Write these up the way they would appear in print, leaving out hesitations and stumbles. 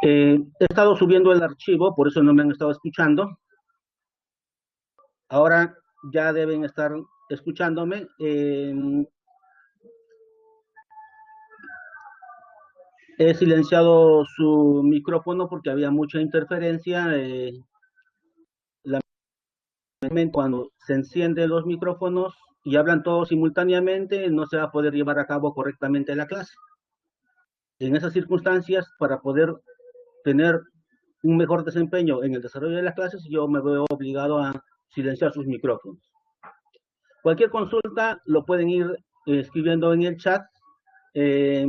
He estado subiendo el archivo, por eso no me han estado escuchando. Ahora ya deben estar escuchándome. He silenciado su micrófono porque había mucha interferencia. Cuando se encienden los micrófonos y hablan todos simultáneamente, no se va a poder llevar a cabo correctamente la clase. En esas circunstancias, para poder tener un mejor desempeño en el desarrollo de las clases, yo me veo obligado a silenciar sus micrófonos. Cualquier consulta lo pueden ir escribiendo en el chat. Eh,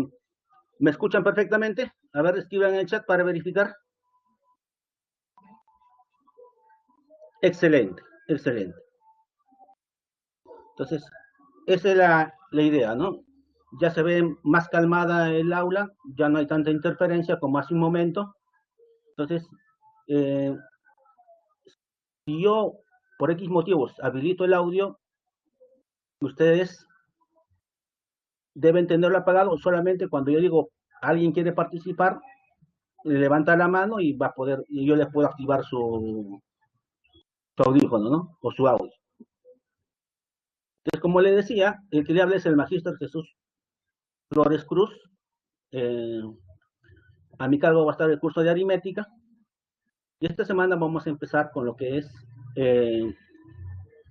¿Me escuchan perfectamente? A ver, escriban en el chat para verificar. Excelente, excelente. Entonces, esa es la idea, ¿no? Ya se ve más calmada el aula, ya no hay tanta interferencia como hace un momento. Entonces, eh, si yo por X motivos habilito el audio, ustedes deben tenerlo apagado solamente cuando yo digo alguien quiere participar, levanta la mano y va a poder, y yo les puedo activar su audífono, ¿no? O su audio. Entonces, como le decía, el que le habla es el Magíster Jesús Flores Cruz. Eh, a mi cargo va a estar el curso de aritmética. Y esta semana vamos a empezar con lo que es eh,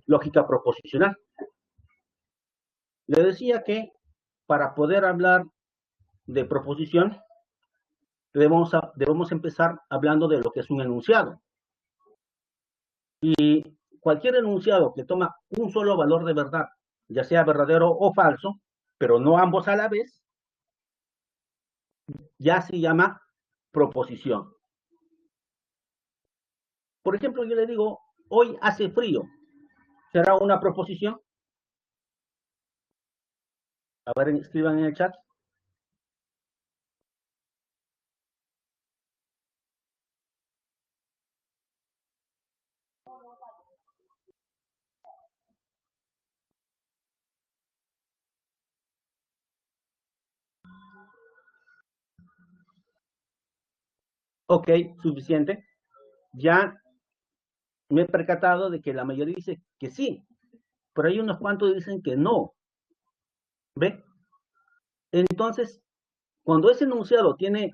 lógica proposicional. Le decía que para poder hablar de proposición, debemos empezar hablando de lo que es un enunciado. Y cualquier enunciado que toma un solo valor de verdad, ya sea verdadero o falso, pero no ambos a la vez, ya se llama proposición. Por ejemplo, yo le digo, hoy hace frío. ¿Será una proposición? A ver, escriban en el chat. Ok, suficiente. Ya me he percatado de que la mayoría dice que sí, pero hay unos cuantos que dicen que no. ¿Ve? Entonces, cuando ese enunciado tiene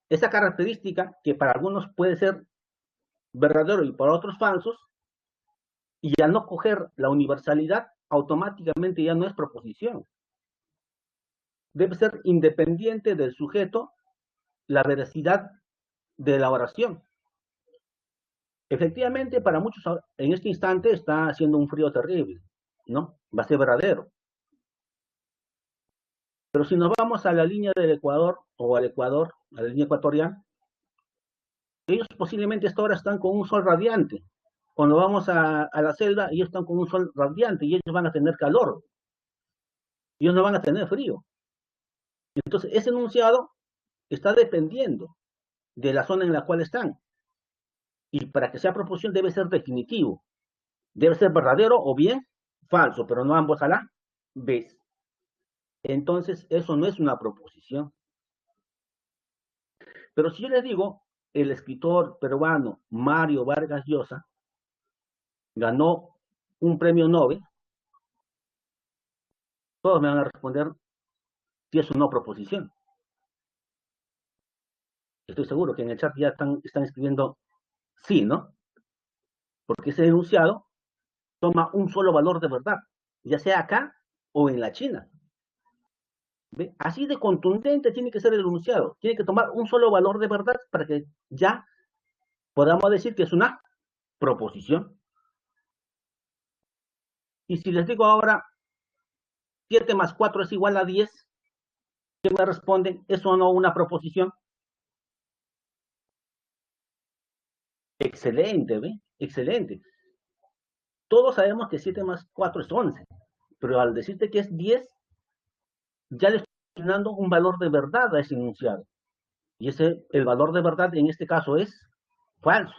esa característica, que para algunos puede ser verdadero y para otros falsos, y al no coger la universalidad, automáticamente ya no es proposición. Debe ser independiente del sujeto la veracidad de la oración. Efectivamente, para muchos en este instante está haciendo un frío terrible, ¿no? Va a ser verdadero. Pero si nos vamos a la línea del Ecuador o al Ecuador, a la línea ecuatorial, ellos posiblemente hasta ahora están con un sol radiante. Cuando vamos a la selva, ellos están con un sol radiante y ellos van a tener calor. Ellos no van a tener frío. Entonces, ese enunciado está dependiendo de la zona en la cual están. Y para que sea proposición debe ser definitivo. Debe ser verdadero o bien falso, pero no ambos a la vez. Entonces, eso no es una proposición. Pero si yo les digo, el escritor peruano Mario Vargas Llosa ganó un premio Nobel, todos me van a responder si es una proposición. Estoy seguro que en el chat ya están escribiendo sí, ¿no? Porque ese enunciado toma un solo valor de verdad, ya sea acá o en la China. ¿Ve? Así de contundente tiene que ser el enunciado. Tiene que tomar un solo valor de verdad para que ya podamos decir que es una proposición. Y si les digo ahora 7 más 4 es igual a 10, ¿qué me responden? ¿Eso no una proposición? Excelente, ¿ve? Excelente. Todos sabemos que 7 más 4 es 11, pero al decirte que es 10, ya le estoy dando un valor de verdad a ese enunciado. Y el valor de verdad en este caso es falso.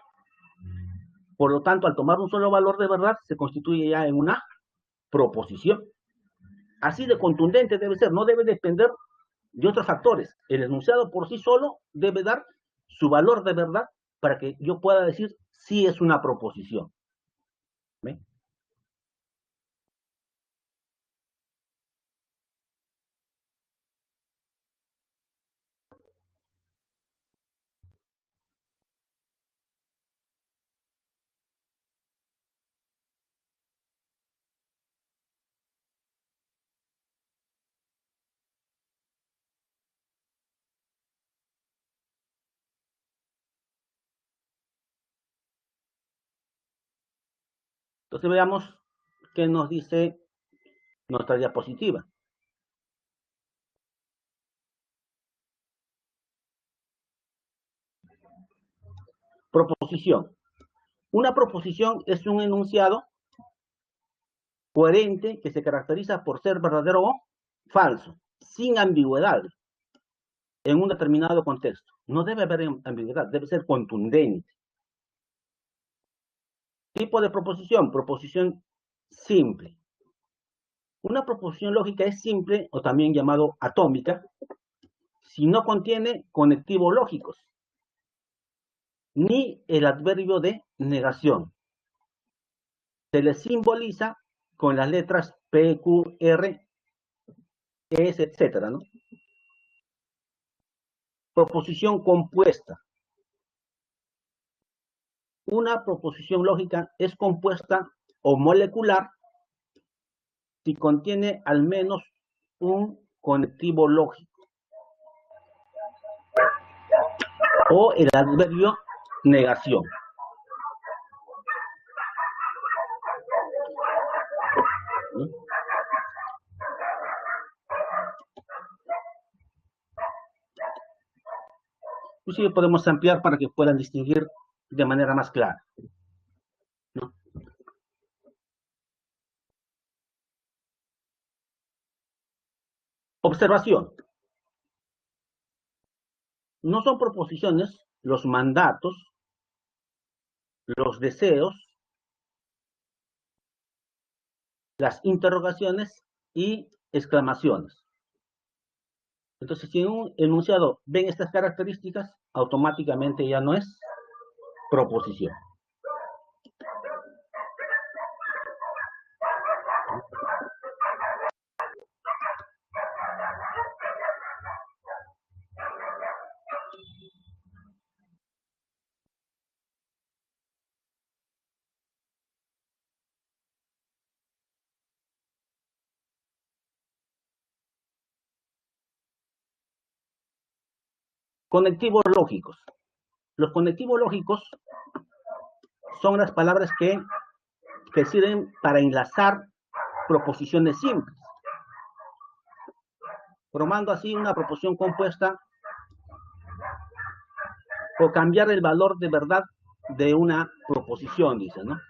Por lo tanto, al tomar un solo valor de verdad, se constituye ya en una proposición. Así de contundente debe ser, no debe depender de otros factores. El enunciado por sí solo debe dar su valor de verdad para que yo pueda decir si es una proposición. ¿Ve? Entonces veamos qué nos dice nuestra diapositiva. Proposición. Una proposición es un enunciado coherente que se caracteriza por ser verdadero o falso, sin ambigüedad en un determinado contexto. No debe haber ambigüedad, debe ser contundente. Tipo de proposición, proposición simple. Una proposición lógica es simple o también llamado atómica si no contiene conectivos lógicos ni el adverbio de negación. Se le simboliza con las letras P, Q, R, S, etcétera, ¿no? Proposición compuesta. Una proposición lógica es compuesta o molecular si contiene al menos un conectivo lógico o el adverbio negación. Inclusive podemos ampliar para que puedan distinguir de manera más clara, ¿no? Observación. No son proposiciones los mandatos, los deseos, las interrogaciones y exclamaciones. Entonces, si en un enunciado ven estas características, automáticamente ya no es proposición. Conectivos lógicos. Los conectivos lógicos son las palabras que sirven para enlazar proposiciones simples, formando así una proposición compuesta o cambiar el valor de verdad de una proposición, dice, ¿no?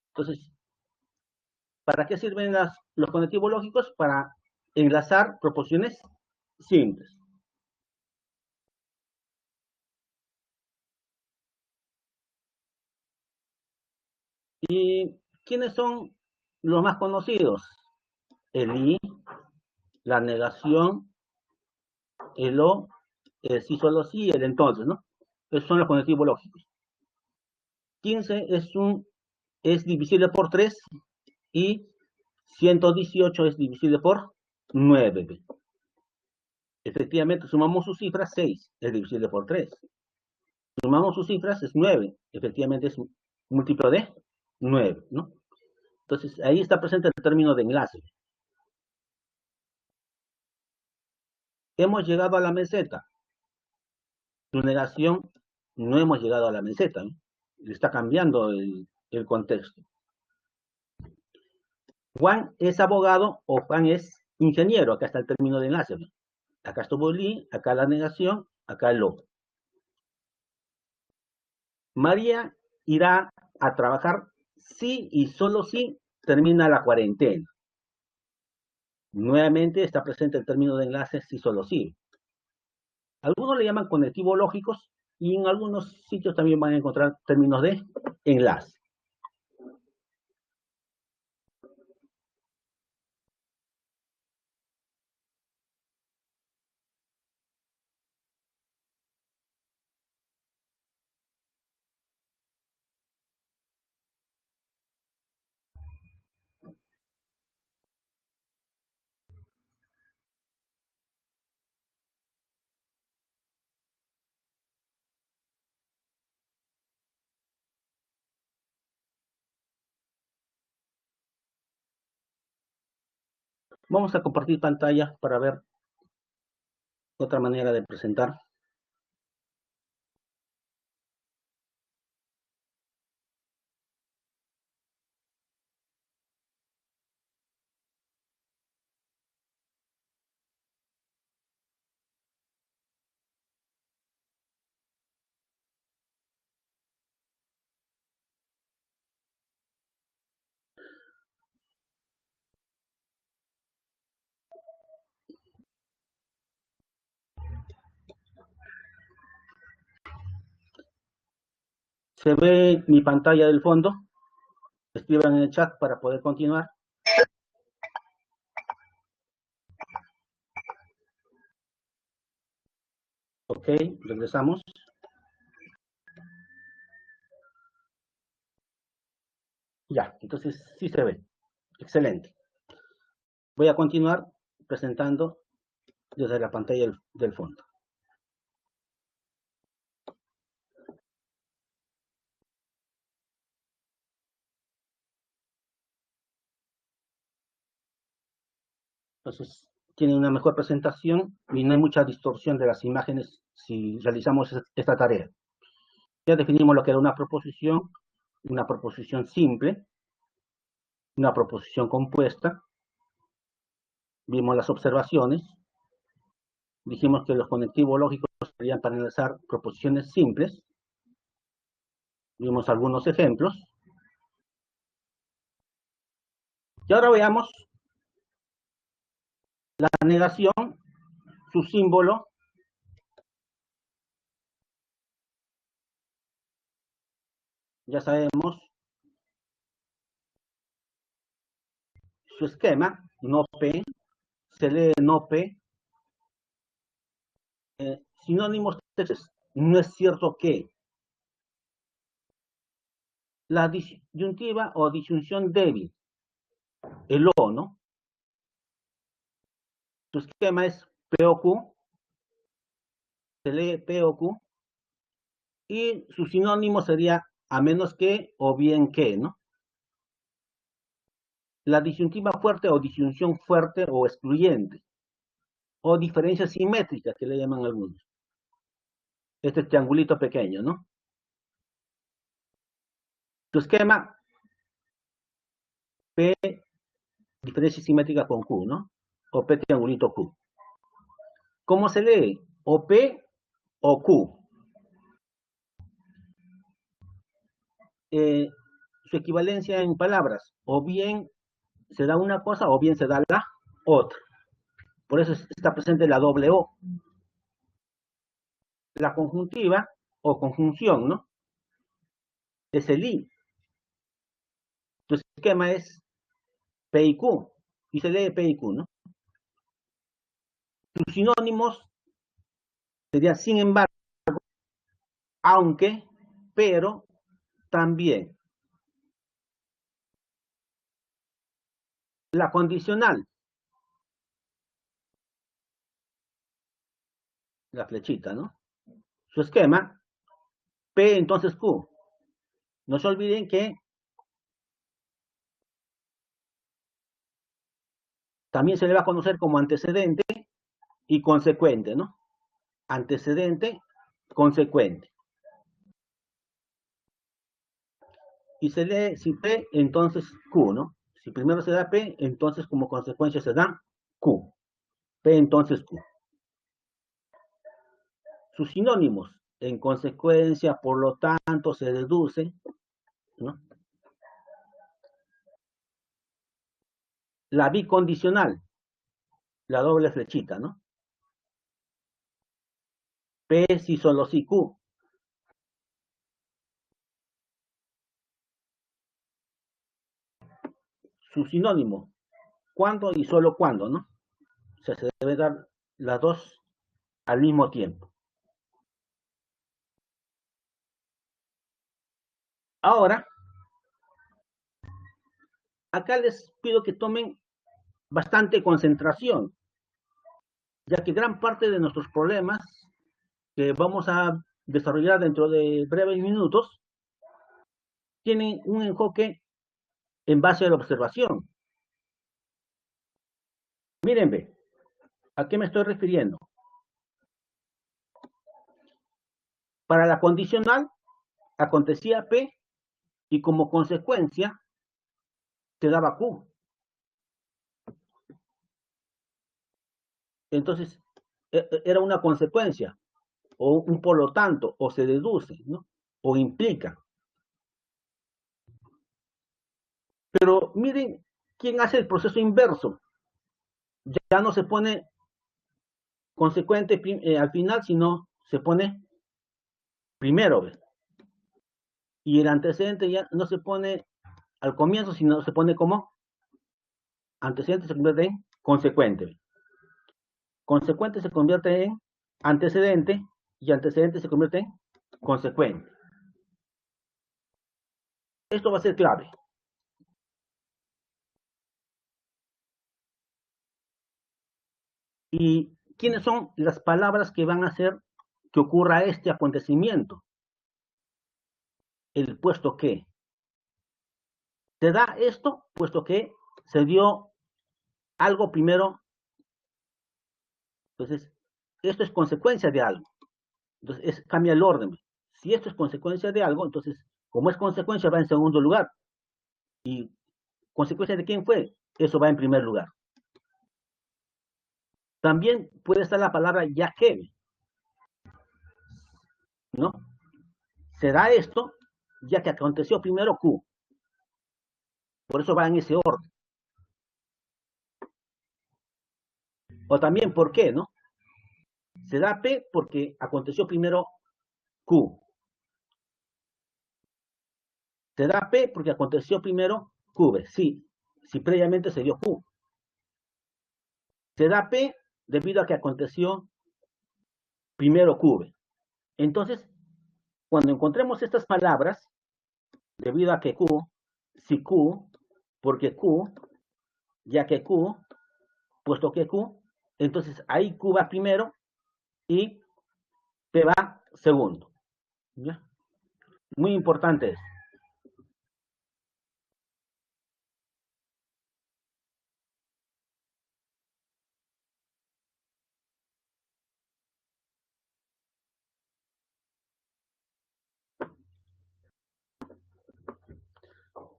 Entonces, ¿para qué sirven los conectivos lógicos? Para enlazar proposiciones simples. ¿Y quiénes son los más conocidos? El y, la negación, el o, el sí, solo sí, el entonces, ¿no? Esos son los conectivos lógicos. 15 es divisible por 3 y 118 es divisible por 9. Efectivamente, sumamos sus cifras, 6 es divisible por 3. Sumamos sus cifras, es 9. Efectivamente, es múltiplo de 9, ¿no? Entonces, ahí está presente el término de enlace. Hemos llegado a la meseta. Su negación, no hemos llegado a la meseta, ¿no? Está cambiando el contexto. Juan es abogado o Juan es ingeniero. Acá está el término de enlace, ¿no? Acá estuvo el acá la negación, acá el lo. María irá a trabajar si y solo si termina la cuarentena. Nuevamente está presente el término de enlace si solo si. Algunos le llaman conectivos lógicos y en algunos sitios también van a encontrar términos de enlace. Vamos a compartir pantalla para ver otra manera de presentar. Se ve mi pantalla del fondo. Escriban en el chat para poder continuar. Ok, regresamos. Ya, entonces sí se ve. Excelente. Voy a continuar presentando desde la pantalla del fondo. Entonces, tiene una mejor presentación y no hay mucha distorsión de las imágenes si realizamos esta tarea. Ya definimos lo que era una proposición simple, una proposición compuesta. Vimos las observaciones. Dijimos que los conectivos lógicos serían para analizar proposiciones simples. Vimos algunos ejemplos. Y ahora veamos la negación, su símbolo. Ya sabemos su esquema, no P, se lee no P. Sinónimos textos, no es cierto que. La disyuntiva o disyunción débil, el O, ¿no? Su esquema es P o Q, se lee P o Q, y su sinónimo sería a menos que o bien que, ¿no? La disyuntiva fuerte o disyunción fuerte o excluyente, o diferencia simétrica, que le llaman algunos. Este triangulito pequeño, ¿no? Su esquema, P, diferencia simétrica con Q, ¿no? O P triangulito Q. ¿Cómo se lee? O P o Q. Su equivalencia en palabras, o bien se da una cosa o bien se da la otra. Por eso está presente la doble O. La conjuntiva o conjunción, ¿no? Es el I. Tu esquema es P y Q, y se lee P y Q, ¿no? Sus sinónimos serían sin embargo, aunque, pero, también. La condicional, la flechita, ¿no? Su esquema, P entonces Q. No se olviden que también se le va a conocer como antecedente y consecuente, ¿no? Antecedente, consecuente. Y se lee, si P, entonces Q, ¿no? Si primero se da P, entonces como consecuencia se da Q. P entonces Q. Sus sinónimos, en consecuencia, por lo tanto, se deduce, ¿no? La bicondicional, la doble flechita, ¿no? P si solo si Q. Su sinónimo, cuando y solo cuando, ¿no? O sea, se debe dar las dos al mismo tiempo. Ahora, acá les pido que tomen bastante concentración, ya que gran parte de nuestros problemas que vamos a desarrollar dentro de breves minutos tienen un enfoque en base a la observación. Miren, ve, ¿a qué me estoy refiriendo? Para la condicional acontecía P y como consecuencia te daba Q. Entonces, era una consecuencia, o un por lo tanto, o se deduce, ¿no? O implica. Pero miren quién hace el proceso inverso. Ya no se pone consecuente al final, sino se pone primero, ¿ves? Y el antecedente ya no se pone al comienzo, sino se pone como antecedente, se convierte en consecuente. ¿Ves? Consecuente se convierte en antecedente y antecedente se convierte en consecuente. Esto va a ser clave. ¿Y quiénes son las palabras que van a hacer que ocurra este acontecimiento? El puesto que. Se da esto puesto que se dio algo primero. Entonces, esto es consecuencia de algo. Entonces, cambia el orden. Si esto es consecuencia de algo, entonces, como es consecuencia, va en segundo lugar. ¿Y consecuencia de quién fue? Eso va en primer lugar. También puede estar la palabra ya que, ¿no? Se da esto ya que aconteció primero Q. Por eso va en ese orden. O también, ¿por qué, no? Se da P porque aconteció primero Q. Se da P porque aconteció primero Q. Sí, si previamente se dio Q. Se da P debido a que aconteció primero Q. Entonces, cuando encontremos estas palabras, debido a que Q, si Q, porque Q, ya que Q, puesto que Q, entonces ahí Q va primero y P va segundo. ¿Ya? Muy importante es.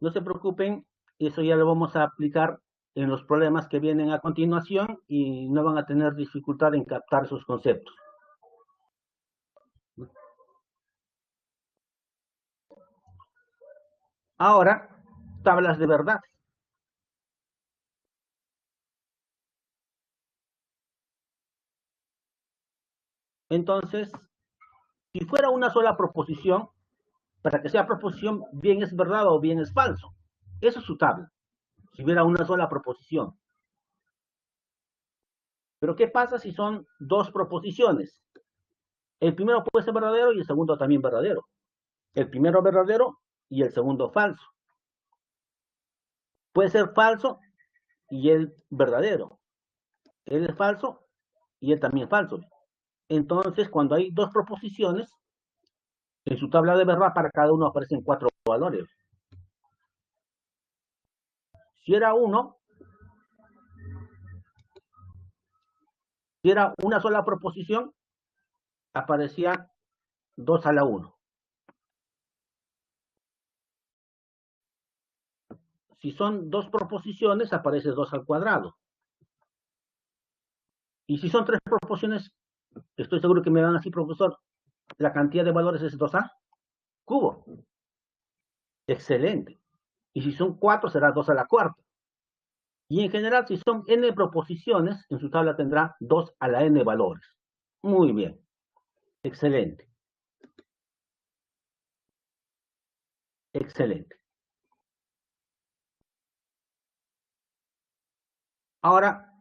No se preocupen, eso ya lo vamos a aplicar en los problemas que vienen a continuación y no van a tener dificultad en captar sus conceptos. Ahora, tablas de verdad. Entonces, si fuera una sola proposición, para que sea proposición, bien es verdad o bien es falso. Eso es su tabla, si hubiera una sola proposición. Pero ¿qué pasa si son dos proposiciones? El primero puede ser verdadero y el segundo también verdadero. El primero verdadero y el segundo falso. Puede ser falso y él verdadero. Él es falso y él también es falso. Entonces, cuando hay dos proposiciones, en su tabla de verdad para cada uno aparecen cuatro valores. Si era uno, si era una sola proposición, aparecía 2 a la 1. Si son dos proposiciones, aparece 2 al cuadrado. Y si son tres proposiciones, estoy seguro que me dan así, profesor, la cantidad de valores es 2a cubo. Excelente. Y si son cuatro, será 2 a la cuarta. Y en general, si son n proposiciones, en su tabla tendrá 2 a la n valores. Muy bien. Excelente. Excelente. Ahora,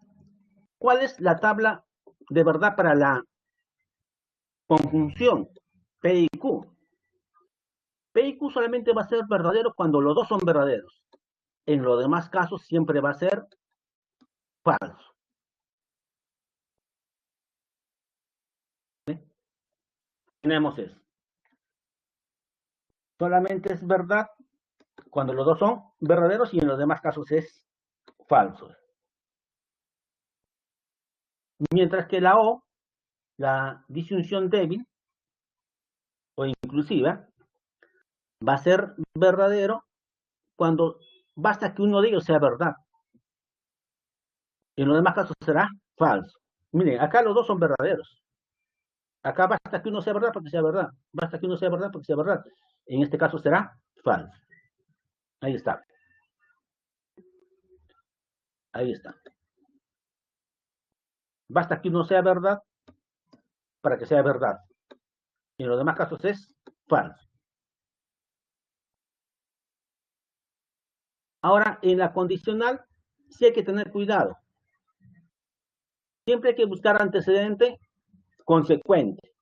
¿cuál es la tabla de verdad para la conjunción P y Q? P y Q solamente va a ser verdadero cuando los dos son verdaderos. En los demás casos siempre va a ser falso. ¿Sí? Tenemos eso. Solamente es verdad cuando los dos son verdaderos y en los demás casos es falso. Mientras que la O, la disyunción débil o inclusiva, va a ser verdadero cuando basta que uno de ellos sea verdad. En los demás casos será falso. Miren, acá los dos son verdaderos. Acá basta que uno sea verdad porque sea verdad. Basta que uno sea verdad porque sea verdad. En este caso será falso. Ahí está. Ahí está. Basta que uno sea verdad para que sea verdad. En los demás casos es falso. Ahora, en la condicional, sí hay que tener cuidado. Siempre hay que buscar antecedente consecuente.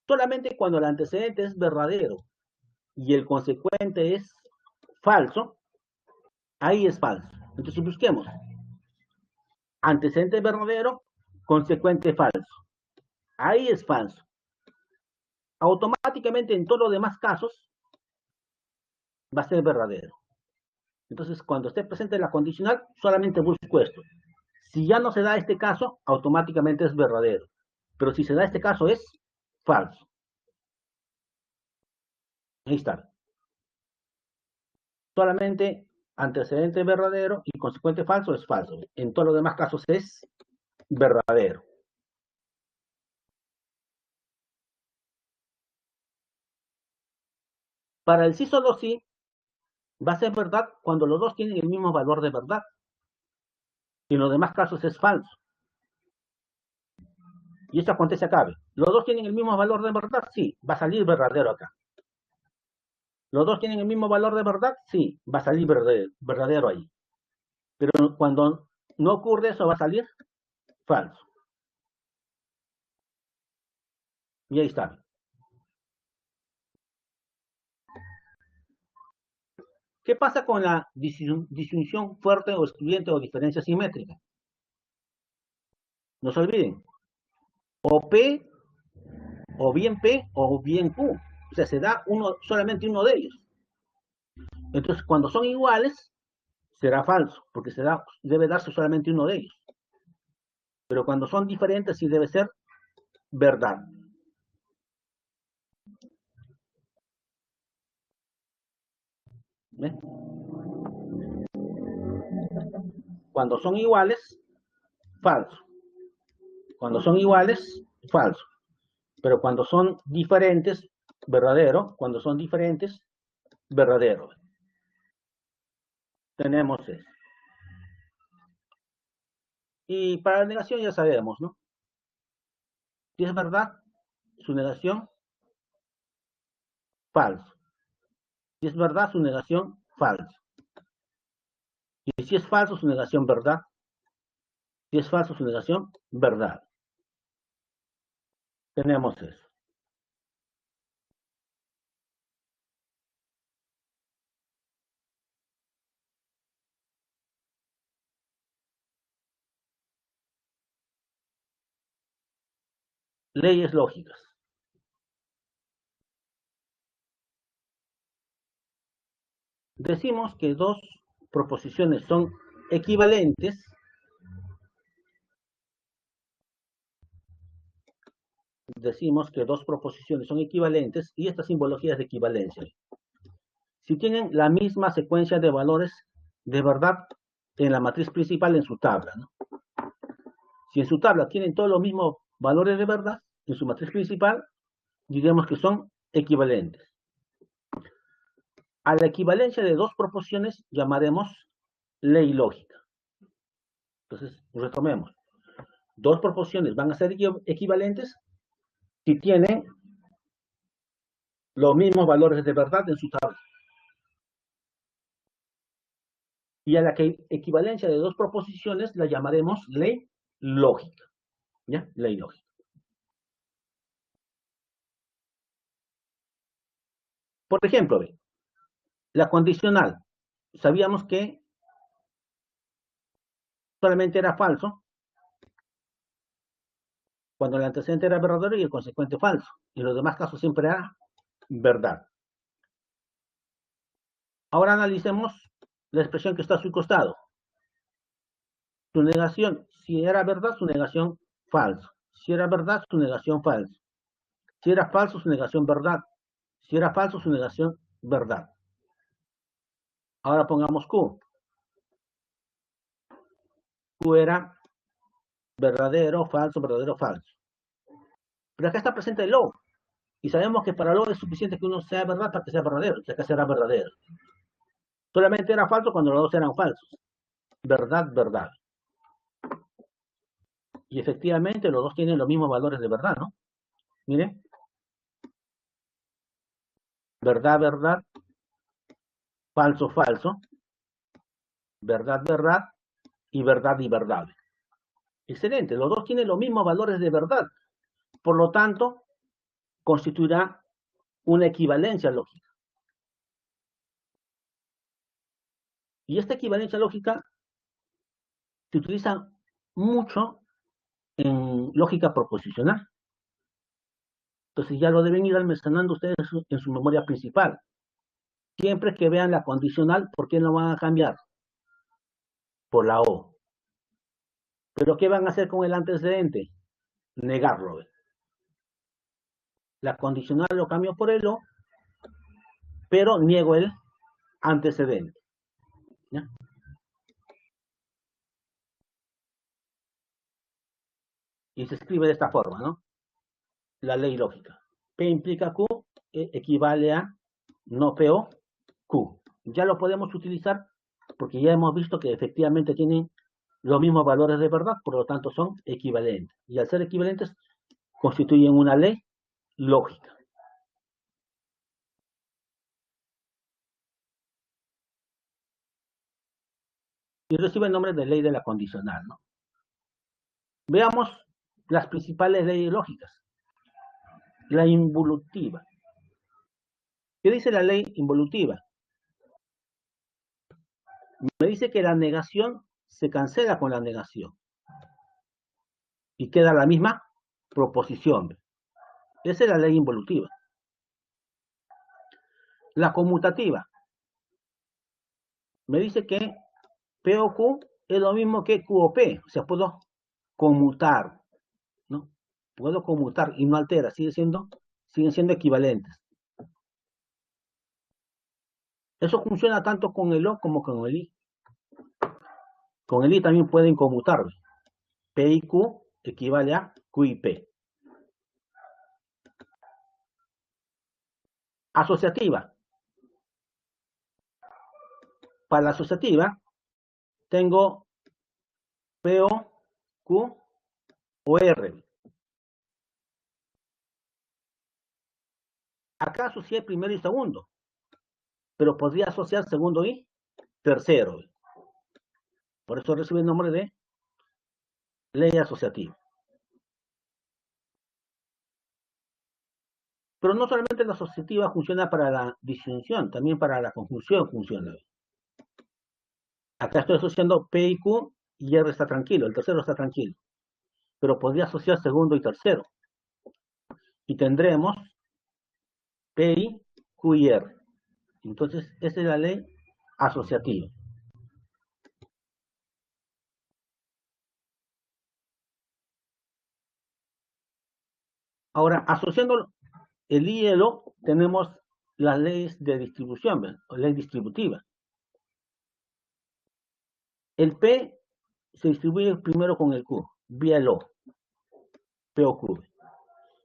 Solamente cuando el antecedente es verdadero y el consecuente es falso, ahí es falso. Entonces busquemos antecedente verdadero, consecuente falso. Ahí es falso. Automáticamente en todos los demás casos va a ser verdadero. Entonces, cuando esté presente la condicional, solamente busco esto. Si ya no se da este caso, automáticamente es verdadero. Pero si se da este caso, es falso. Ahí está. Solamente antecedente verdadero y consecuente falso es falso. En todos los demás casos es verdadero. Para el sí solo sí va a ser verdad cuando los dos tienen el mismo valor de verdad. Y en los demás casos es falso. Y esto acontece acá. ¿Los dos tienen el mismo valor de verdad? Sí, va a salir verdadero acá. ¿Los dos tienen el mismo valor de verdad? Sí, va a salir verdadero ahí. Pero cuando no ocurre eso, va a salir falso. Y ahí está. ¿Qué pasa con la disyunción fuerte o excluyente o diferencia simétrica? No se olviden, o P, o bien P, o bien Q. O sea, se da solamente uno de ellos. Entonces, cuando son iguales, será falso, porque debe darse solamente uno de ellos. Pero cuando son diferentes, sí debe ser verdad. ¿Ven? Cuando son iguales, falso. Cuando son iguales, falso. Pero cuando son diferentes, verdadero. Cuando son diferentes, verdadero. Tenemos eso. Y para la negación ya sabemos, ¿no? Si es verdad, su negación, falso. Si es verdad, su negación, falso. Y si es falso, su negación, verdad. Si es falso, su negación, verdad. Tenemos eso. Leyes lógicas. Decimos que dos proposiciones son equivalentes. Decimos que dos proposiciones son equivalentes y esta simbología es de equivalencia. Si tienen la misma secuencia de valores de verdad en la matriz principal en su tabla, ¿no? Si en su tabla tienen todos los mismos valores de verdad en su matriz principal, diremos que son equivalentes. A la equivalencia de dos proposiciones llamaremos ley lógica. Entonces, retomemos. Dos proposiciones van a ser equivalentes si tienen los mismos valores de verdad en su tabla. Y a la equivalencia de dos proposiciones la llamaremos ley lógica. ¿Ya? Ley lógica. Por ejemplo, la condicional. Sabíamos que solamente era falso cuando el antecedente era verdadero y el consecuente falso. En los demás casos siempre era verdad. Ahora analicemos la expresión que está a su costado. Su negación, Si era verdad, su negación falso. Si era verdad, su negación falso. Si era falso, su negación verdad. Si era falso, su negación verdad. Ahora pongamos Q. Q era verdadero, falso, verdadero, falso. Pero acá está presente el lo. Y sabemos que para lo es suficiente que uno sea verdad para que sea verdadero. Que acá será verdadero. Solamente era falso cuando los dos eran falsos. Verdad, verdad. Y efectivamente los dos tienen los mismos valores de verdad, ¿no? Miren. Verdad, verdad. Falso, falso. Verdad, verdad. Y verdad. Excelente. Los dos tienen los mismos valores de verdad. Por lo tanto, constituirá una equivalencia lógica. Y esta equivalencia lógica se utiliza mucho en lógica proposicional. Entonces ya lo deben ir almacenando ustedes en su memoria principal. Siempre que vean la condicional, ¿por qué no van a cambiar? Por la O. ¿Pero qué van a hacer con el antecedente? Negarlo. La condicional lo cambio por el O, pero niego el antecedente. ¿Ya? Y se escribe de esta forma, ¿no? La ley lógica. P implica Q equivale a no PO, Q. Ya lo podemos utilizar porque ya hemos visto que efectivamente tienen los mismos valores de verdad, por lo tanto son equivalentes. Y al ser equivalentes, constituyen una ley lógica. Y recibe el nombre de ley de la condicional, ¿no? Veamos las principales leyes lógicas. La involutiva. ¿Qué dice la ley involutiva? Me dice que la negación se cancela con la negación y queda la misma proposición. Esa es la ley involutiva. La conmutativa me dice que P o Q es lo mismo que Q o P. O sea, puedo conmutar, ¿no? Puedo conmutar y no altera, siguen siendo equivalentes. Eso funciona tanto con el O como con el I. Con el I también pueden conmutar. P y Q equivale a Q y P. Asociativa. Para la asociativa tengo P o Q o R. Acá asocié primero y segundo, pero podría asociar segundo y tercero. Por eso recibe el nombre de ley asociativa. Pero no solamente la asociativa funciona para la disyunción, también para la conjunción funciona. Acá estoy asociando P y Q y R está tranquilo, el tercero está tranquilo. Pero podría asociar segundo y tercero. Y tendremos P y Q y R. Entonces, esa es la ley asociativa. Ahora, asociando el I y el O, tenemos las leyes de distribución, o ley distributiva. El P se distribuye primero con el Q, vía el O, P o Q.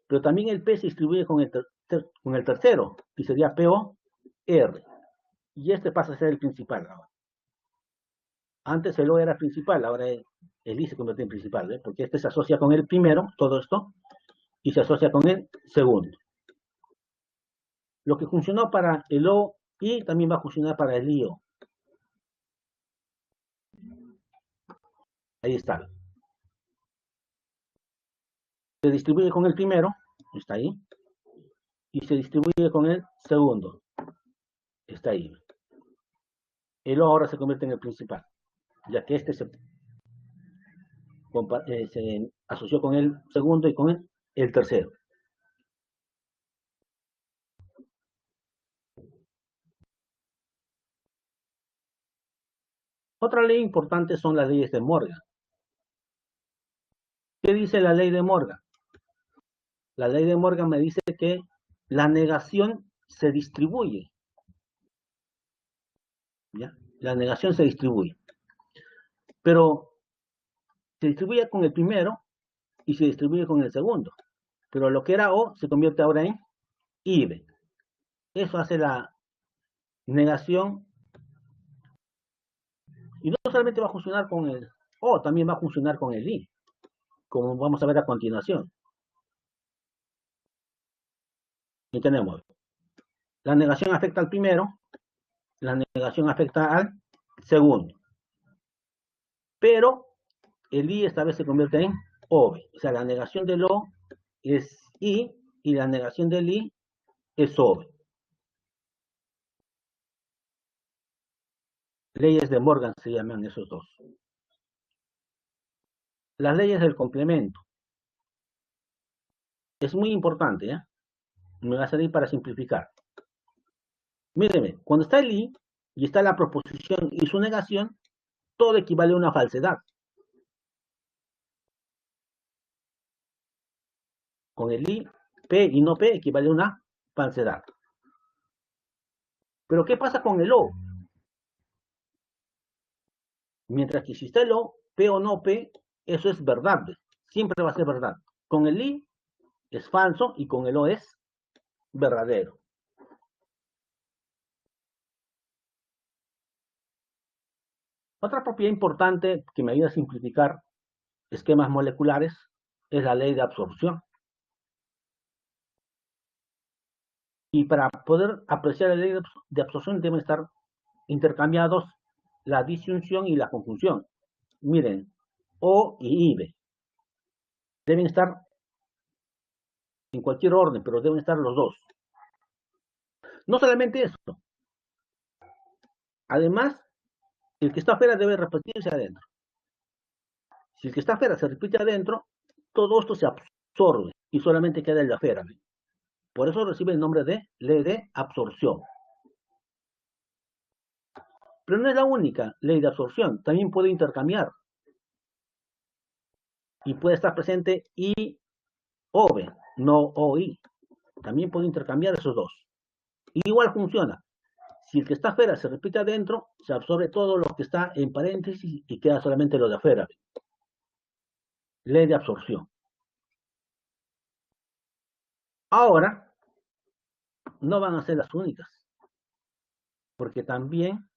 Pero también el P se distribuye con el tercero, y sería P o R. Y este pasa a ser el principal ahora. Antes el O era principal, ahora el I se convierte en principal, ¿eh? Porque este se asocia con el primero, todo esto, y se asocia con el segundo. Lo que funcionó para el O I también va a funcionar para el IO. Ahí está. Se distribuye con el primero, está ahí, y se distribuye con el segundo, está ahí. El O ahora se convierte en el principal, ya que este se asoció con el segundo y con el tercero. Otra ley importante son las leyes de Morgan. ¿Qué dice la ley de Morgan? La ley de Morgan me dice que la negación se distribuye, ¿ya? La negación se distribuye, pero se distribuye con el primero y se distribuye con el segundo. Pero lo que era O se convierte ahora en IB. Eso hace la negación y no solamente va a funcionar con el O, también va a funcionar con el I, como vamos a ver a continuación. Y tenemos, la negación afecta al primero, la negación afecta al segundo, pero el I esta vez se convierte en OB. O sea, la negación del O es I y la negación del I es OB. Leyes de Morgan se llaman esos dos. Las leyes del complemento. Es muy importante, ¿eh? Me va a servir para simplificar. Míreme, cuando está el I y está la proposición y su negación, todo equivale a una falsedad. Con el I, P y no P equivale a una falsedad. Pero ¿qué pasa con el O? Mientras que si está el O, P o no P, eso es verdad. Siempre va a ser verdad. Con el I es falso y con el O es verdadero. Otra propiedad importante que me ayuda a simplificar esquemas moleculares es la ley de absorción. Y para poder apreciar la ley de absorción deben estar intercambiados la disyunción y la conjunción. Miren, O y IB deben estar en cualquier orden, pero deben estar los dos. No solamente eso, además, el que está afuera debe repetirse adentro. Si el que está afuera se repite adentro, todo esto se absorbe y solamente queda el de afuera. Por eso recibe el nombre de ley de absorción. Pero no es la única ley de absorción, también puede intercambiar y puede estar presente I, OB, no OI. También puede intercambiar esos dos. Igual funciona. Si el que está afuera se repite adentro, se absorbe todo lo que está en paréntesis y queda solamente lo de afuera. Ley de absorción. Ahora, no van a ser las únicas, porque también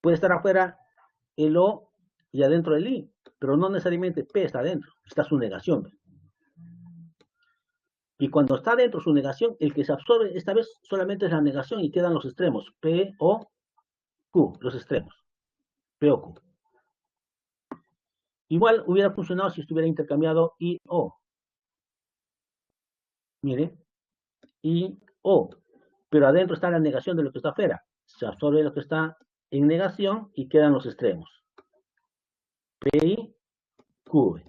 puede estar afuera el O y adentro el I, pero no necesariamente P está adentro, está su negación. Y cuando está dentro su negación, el que se absorbe esta vez solamente es la negación y quedan los extremos, P o Q, los extremos, P o Q. Igual hubiera funcionado si estuviera intercambiado I, O. Mire, I, O. Pero adentro está la negación de lo que está afuera. Se absorbe lo que está en negación y quedan los extremos. PI, Q.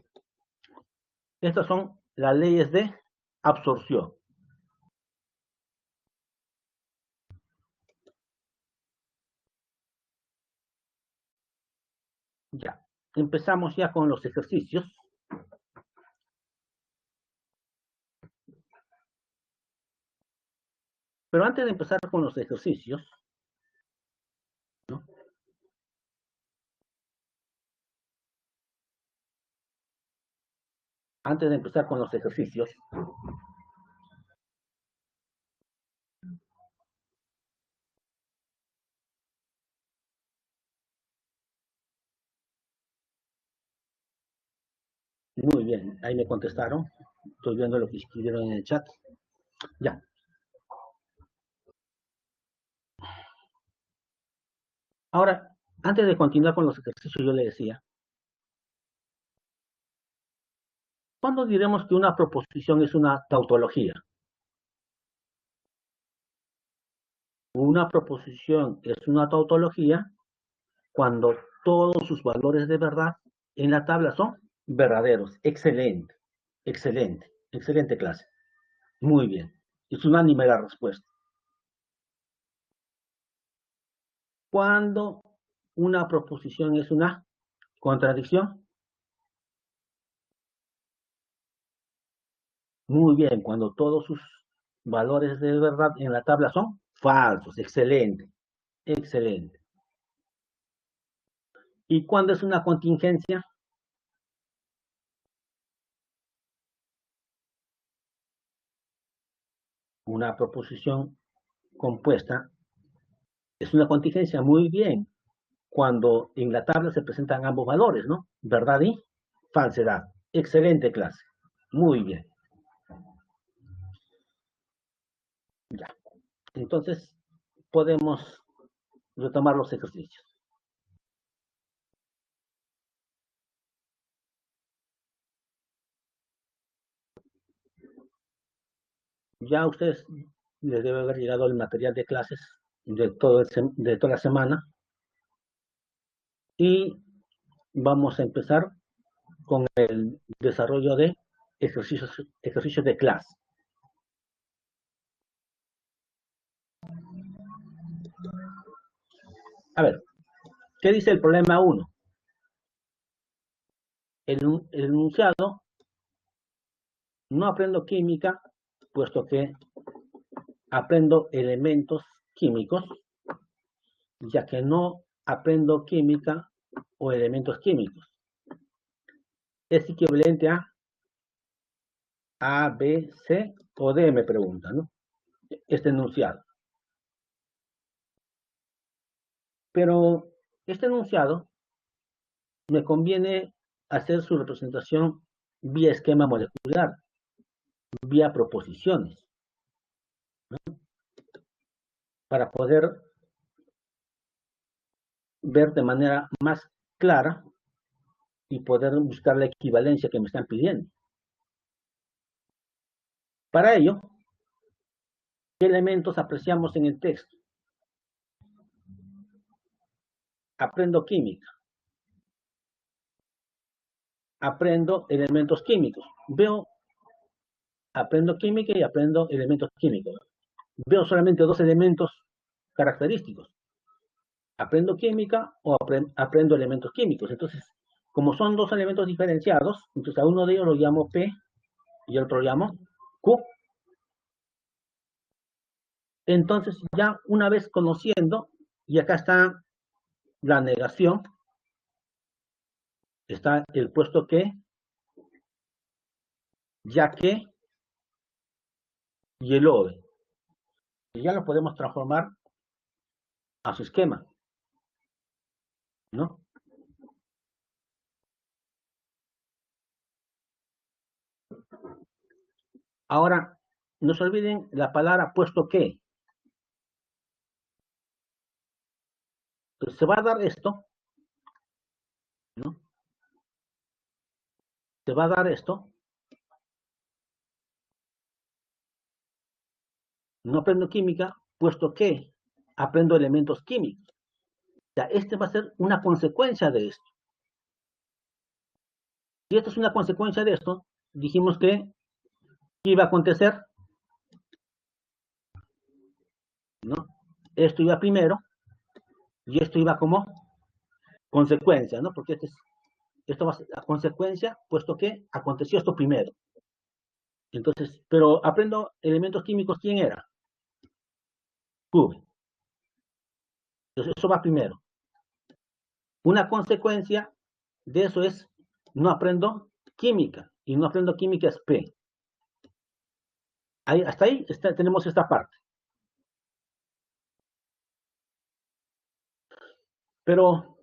Estas son las leyes de absorción. Ya, empezamos ya con los ejercicios. Pero antes de empezar con los ejercicios, ¿no? Antes de empezar con los ejercicios, muy bien, ahí me contestaron. Estoy viendo lo que escribieron en el chat. Ya. Ahora, antes de continuar con los ejercicios, yo le decía, ¿cuándo diremos que una proposición es una tautología? Una proposición es una tautología cuando todos sus valores de verdad en la tabla son verdaderos. Excelente, excelente, excelente clase. Muy bien. Es unánime la respuesta. Cuando una proposición es una contradicción, Muy bien, cuando todos sus valores de verdad en la tabla son falsos. Excelente, excelente. ¿Y cuándo es una contingencia? Una proposición compuesta es una contingencia. Muy bien. Cuando en la tabla se presentan ambos valores, ¿no? Verdad y falsedad. Excelente clase. Muy bien. Ya. Entonces, podemos retomar los ejercicios. Ya a ustedes les debe haber llegado el material de clases de toda la semana y vamos a empezar con el desarrollo de ejercicios de clase. A ver, ¿qué dice el problema 1? El enunciado: no aprendo química, puesto que aprendo elementos químicos, ya que no aprendo química o elementos químicos. Es equivalente a B, C o D, me pregunta, ¿no? Este enunciado. Pero este enunciado me conviene hacer su representación vía esquema molecular, vía proposiciones, para poder ver de manera más clara y poder buscar la equivalencia que me están pidiendo. Para ello, ¿qué elementos apreciamos en el texto? Aprendo química. Aprendo elementos químicos. Aprendo química y aprendo elementos químicos. Veo solamente dos elementos característicos. Aprendo química o aprendo elementos químicos. Entonces, como son dos elementos diferenciados, entonces a uno de ellos lo llamo P y al otro lo llamo Q. Entonces, ya una vez conociendo, y acá está la negación, está el puesto que, ya que y el OVE. Y ya lo podemos transformar a su esquema, ¿no? Ahora, no se olviden la palabra puesto que. Entonces, se va a dar esto, ¿no? Se va a dar esto. No aprendo química, puesto que aprendo elementos químicos. O sea, este va a ser una consecuencia de esto. Si esto es una consecuencia de esto, dijimos que iba a acontecer, ¿no? Esto iba primero y esto iba como consecuencia, ¿no? Porque esto va a ser la consecuencia, puesto que aconteció esto primero. Entonces, pero aprendo elementos químicos, ¿quién era? Q. Entonces, eso va primero. Una consecuencia de eso es, no aprendo química, y no aprendo química es P. Hasta ahí tenemos esta parte. Pero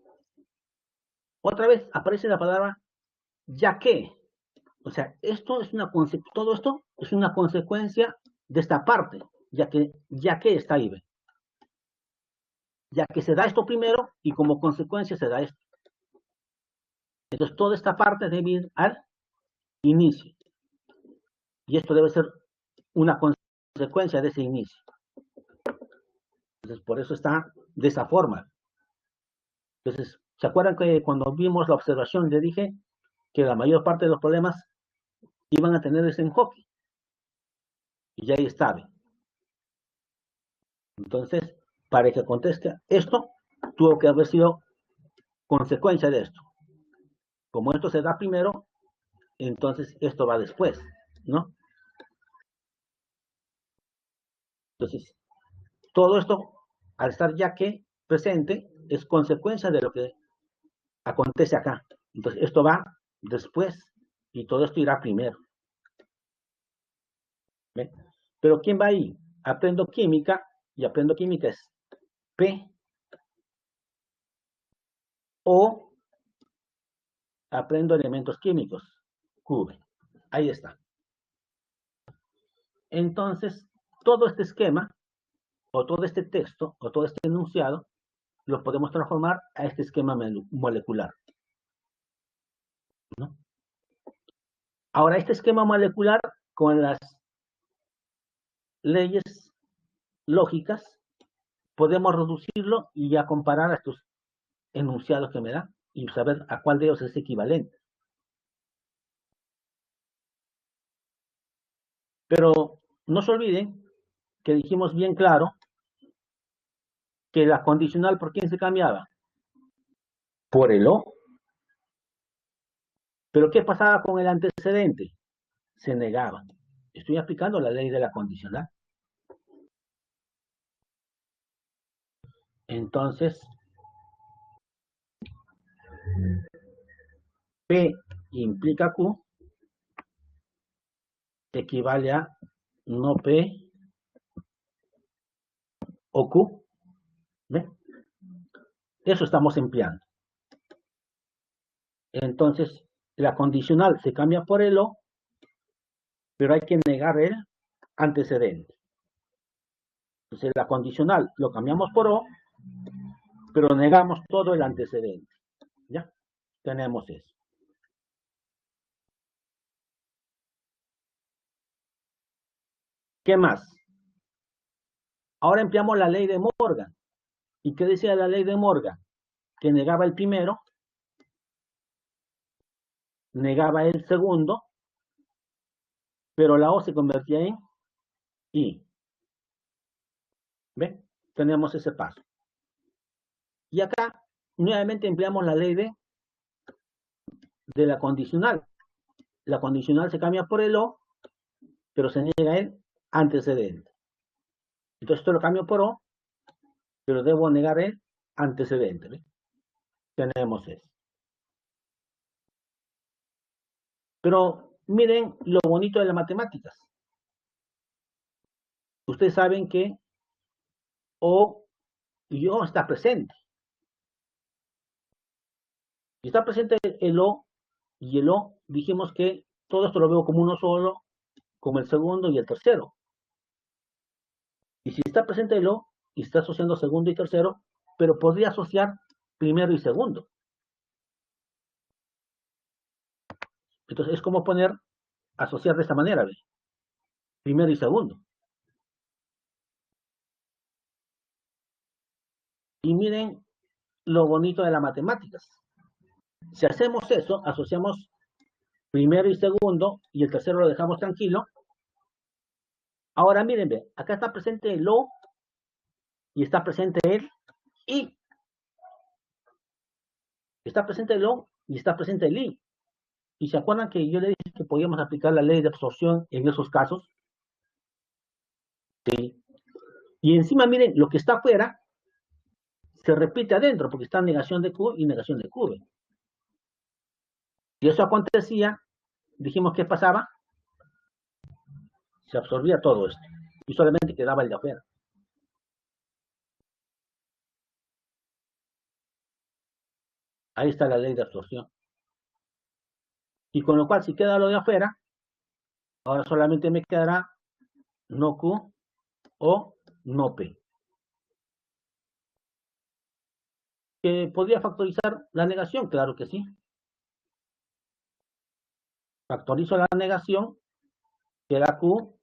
otra vez aparece la palabra ya que. O sea, todo esto es una consecuencia de esta parte, ya que está ahí, ¿ve? Ya que se da esto primero y como consecuencia se da esto. Entonces, toda esta parte debe ir al inicio. Y esto debe ser una consecuencia de ese inicio. Entonces, por eso está de esa forma. Entonces, ¿se acuerdan que cuando vimos la observación le dije que la mayor parte de los problemas iban a tener ese enfoque? Y ya ahí está. Entonces, para que conteste esto, tuvo que haber sido consecuencia de esto. Como esto se da primero, entonces esto va después, ¿no? Entonces, todo esto, al estar ya que presente, es consecuencia de lo que acontece acá. Entonces, esto va después y todo esto irá primero. ¿Ve? Pero ¿quién va ahí? Aprendo química y aprendo química es P o aprendo elementos químicos, Q. Ahí está. Entonces, todo este esquema o todo este texto o todo este enunciado lo podemos transformar a este esquema molecular, ¿no? Ahora, este esquema molecular con las leyes lógicas podemos reducirlo y ya comparar a estos enunciados que me da y saber a cuál de ellos es equivalente. Pero no se olviden que dijimos bien claro que la condicional, ¿por quién se cambiaba? Por el O. Pero ¿qué pasaba con el antecedente? Se negaba. Estoy aplicando la ley de la condicional. Entonces, P implica Q equivale a no P o Q. ¿Ve? Eso estamos empleando. Entonces, la condicional se cambia por el O, pero hay que negar el antecedente. Entonces, la condicional lo cambiamos por O, pero negamos todo el antecedente. ¿Ya? Tenemos eso. ¿Qué más? Ahora empleamos la ley de Morgan. ¿Y qué decía la ley de Morgan? Que negaba el primero, negaba el segundo, pero la O se convertía en I. ¿Ve? Tenemos ese paso. Y acá nuevamente empleamos la ley de la condicional. La condicional se cambia por el O, pero se niega el antecedente. Entonces esto lo cambio por O, pero debo negar el antecedente. ¿Ve? Tenemos eso. Pero miren lo bonito de las matemáticas. Ustedes saben que O y O está presente. Y está presente el O y el O. Dijimos que todo esto lo veo como uno solo, como el segundo y el tercero. Y si está presente el O y está asociando segundo y tercero, pero podría asociar primero y segundo. Entonces es como poner, asociar de esta manera, ¿ves? Primero y segundo. Y miren lo bonito de las matemáticas. Si hacemos eso, asociamos primero y segundo y el tercero lo dejamos tranquilo. Ahora miren, ve, acá está presente el O y está presente el I. Está presente el O y está presente el I. ¿Y se acuerdan que yo le dije que podíamos aplicar la ley de absorción en esos casos? Sí. Y encima, miren, lo que está afuera se repite adentro, porque está negación de Q y negación de Q. Y eso acontecía, dijimos que pasaba, se absorbía todo esto. Y solamente quedaba el de afuera. Ahí está la ley de absorción. Y con lo cual, si queda lo de afuera, ahora solamente me quedará no Q o no P. ¿Que podría factorizar la negación? Claro que sí. Factorizo la negación, queda Q.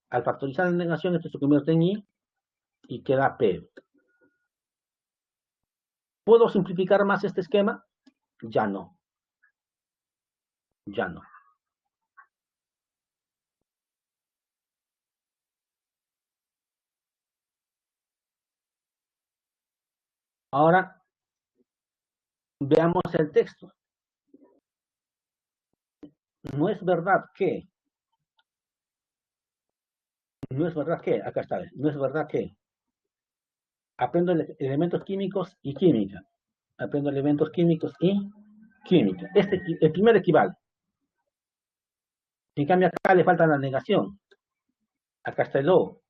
Al factorizar la negación, esto se convierte en I y queda P. ¿Puedo simplificar más este esquema? Ya no. Ya no. Ahora veamos el texto. No es verdad que No es verdad que, acá está, no es verdad que aprendo elementos químicos y química. Aprendo elementos químicos y química. El primero equivale. En cambio, acá le falta la negación. Acá está el O.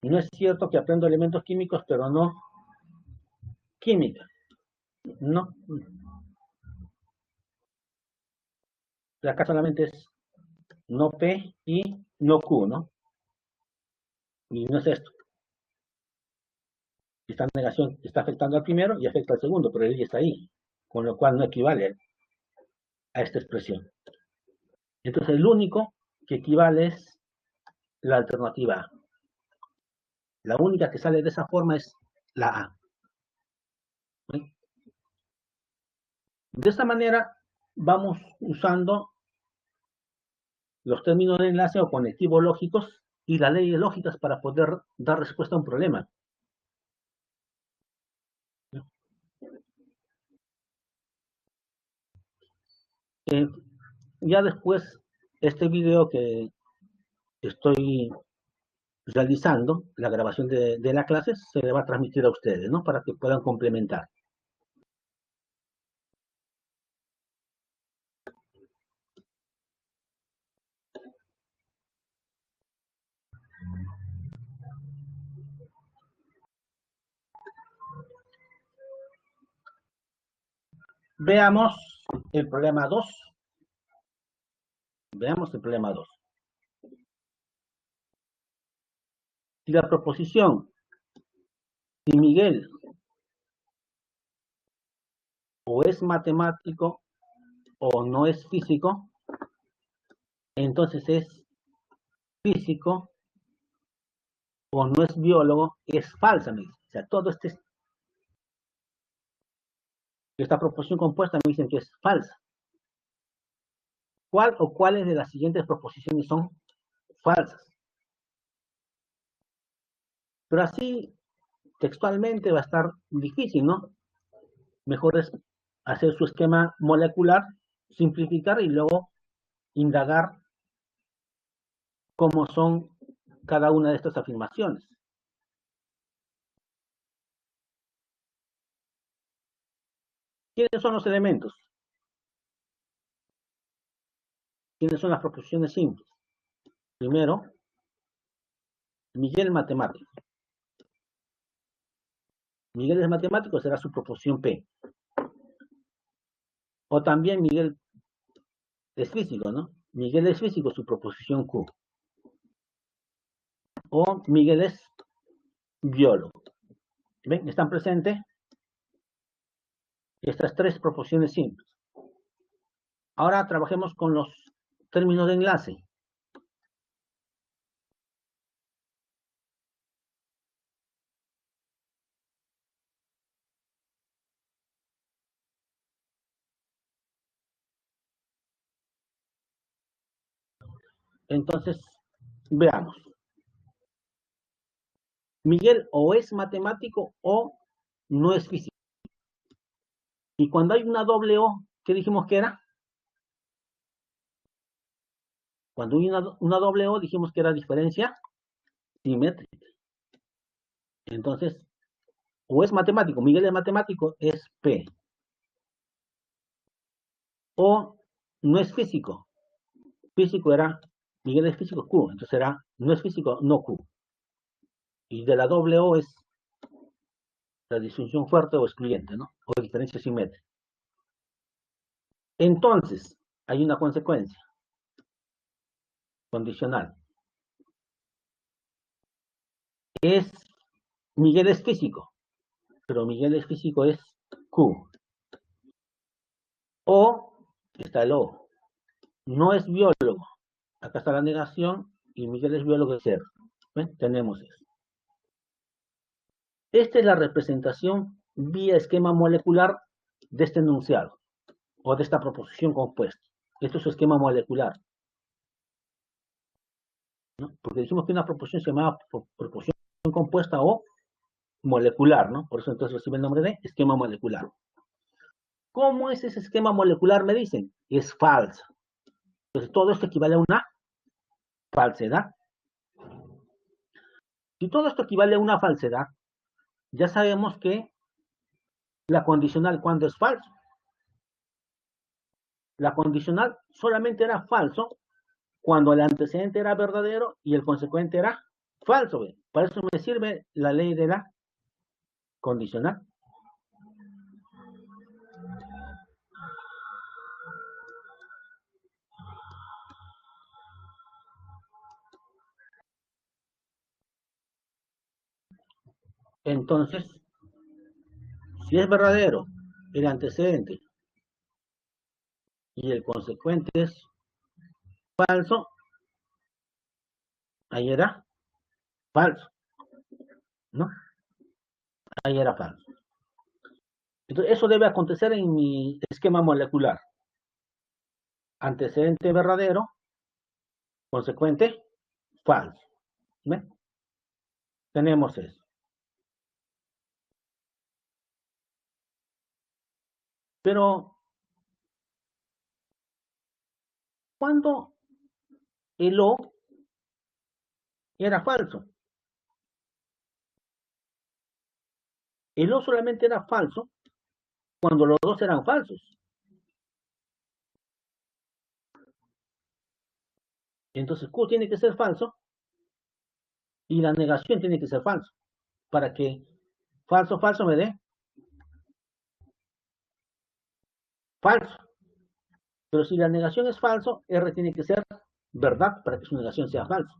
No es cierto que aprendo elementos químicos, pero no química. No. Acá solamente es no P y no Q, ¿no? Y no es esto. Esta negación está afectando al primero y afecta al segundo, pero él ya está ahí. Con lo cual no equivale a esta expresión. Entonces, el único que equivale es la alternativa A. La única que sale de esa forma es la A. ¿Sí? De esta manera vamos usando los términos de enlace o conectivos lógicos y las leyes lógicas para poder dar respuesta a un problema. Eh, ya después, este video que estoy realizando, la grabación de la clase, se le va a transmitir a ustedes, ¿no? Para que puedan complementar. Veamos el problema 2. Veamos el problema 2. Si la proposición, si Miguel o es matemático o no es físico, entonces es físico o no es biólogo, es falsa, me dice. O sea, todo esta proposición compuesta me dicen que es falsa. ¿Cuál o cuáles de las siguientes proposiciones son falsas? Pero así, textualmente va a estar difícil, ¿no? Mejor es hacer su esquema molecular, simplificar y luego indagar cómo son cada una de estas afirmaciones. ¿Quiénes son los elementos? ¿Quiénes son las proposiciones simples? Primero, Miguel matemático. Miguel es matemático, será su proposición P. O también Miguel es físico, ¿no? Miguel es físico, su proposición Q. O Miguel es biólogo. ¿Ven? Están presentes estas tres proposiciones simples. Ahora trabajemos con los términos de enlace. Entonces, veamos. Miguel o es matemático o no es físico. Y cuando hay una doble O, ¿qué dijimos que era? Cuando hay una doble O, dijimos que era diferencia simétrica. Entonces, o es matemático, Miguel es matemático, es P. O no es físico. Físico era, Miguel es físico, Q. Entonces era, no es físico, no Q. Y de la doble O es la disyunción fuerte o excluyente, ¿no? O diferencia simétrica. Entonces, hay una consecuencia condicional. Es, Miguel es físico, pero Miguel es físico es Q. O, está el O, no es biólogo. Acá está la negación y Miguel es biólogo de ser. ¿Ven? Tenemos eso. Esta es la representación vía esquema molecular de este enunciado o de esta proposición compuesta. Esto es su esquema molecular, ¿no? Porque dijimos que una proposición se llamaba proposición compuesta o molecular, ¿no? Por eso entonces recibe el nombre de esquema molecular. ¿Cómo es ese esquema molecular? Me dicen, es falso. Entonces, todo esto equivale a una falsedad. Si todo esto equivale a una falsedad, ya sabemos que la condicional, ¿cuándo es falso? La condicional solamente era falso cuando el antecedente era verdadero y el consecuente era falso. ¿Ve? Para eso me sirve la ley de la condicional. Entonces, si es verdadero el antecedente y el consecuente es falso, ahí era falso, ¿no? Ahí era falso. Entonces, eso debe acontecer en mi esquema molecular. Antecedente verdadero, consecuente falso. ¿Ve? Tenemos eso. Pero, ¿cuándo el O era falso? El O solamente era falso cuando los dos eran falsos. Entonces Q tiene que ser falso y la negación tiene que ser falso. Para que falso, falso me dé falso. Pero si la negación es falso, R tiene que ser verdad para que su negación sea falso.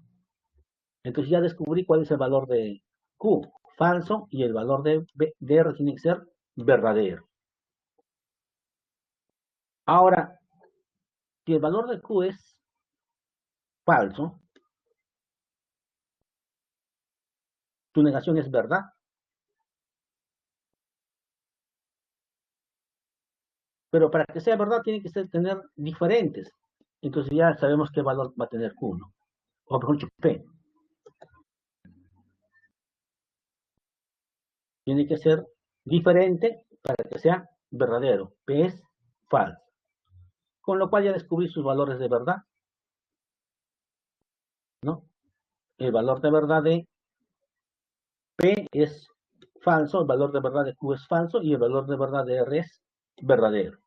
Entonces ya descubrí cuál es el valor de Q, falso, y el valor de R tiene que ser verdadero. Ahora, si el valor de Q es falso, tu negación es verdad. Pero para que sea verdad tiene que tener diferentes. Entonces ya sabemos qué valor va a tener Q, ¿no? O mejor dicho, P. Tiene que ser diferente para que sea verdadero. P es falso. Con lo cual ya descubrí sus valores de verdad, ¿no? El valor de verdad de P es falso, el valor de verdad de Q es falso y el valor de verdad de R es verdadero,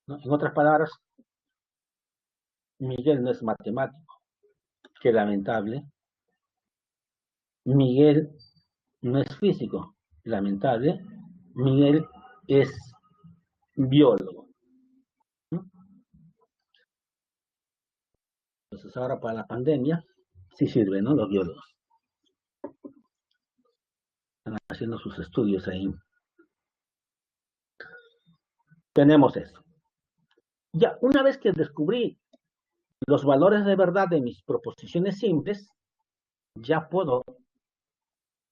¿no? En otras palabras, Miguel no es matemático. Qué lamentable. Miguel no es físico. Lamentable. Miguel es biólogo, ¿no? Entonces ahora para la pandemia sí sirve, ¿no? Los biólogos están haciendo sus estudios ahí. Tenemos eso. Ya, una vez que descubrí los valores de verdad de mis proposiciones simples, ya puedo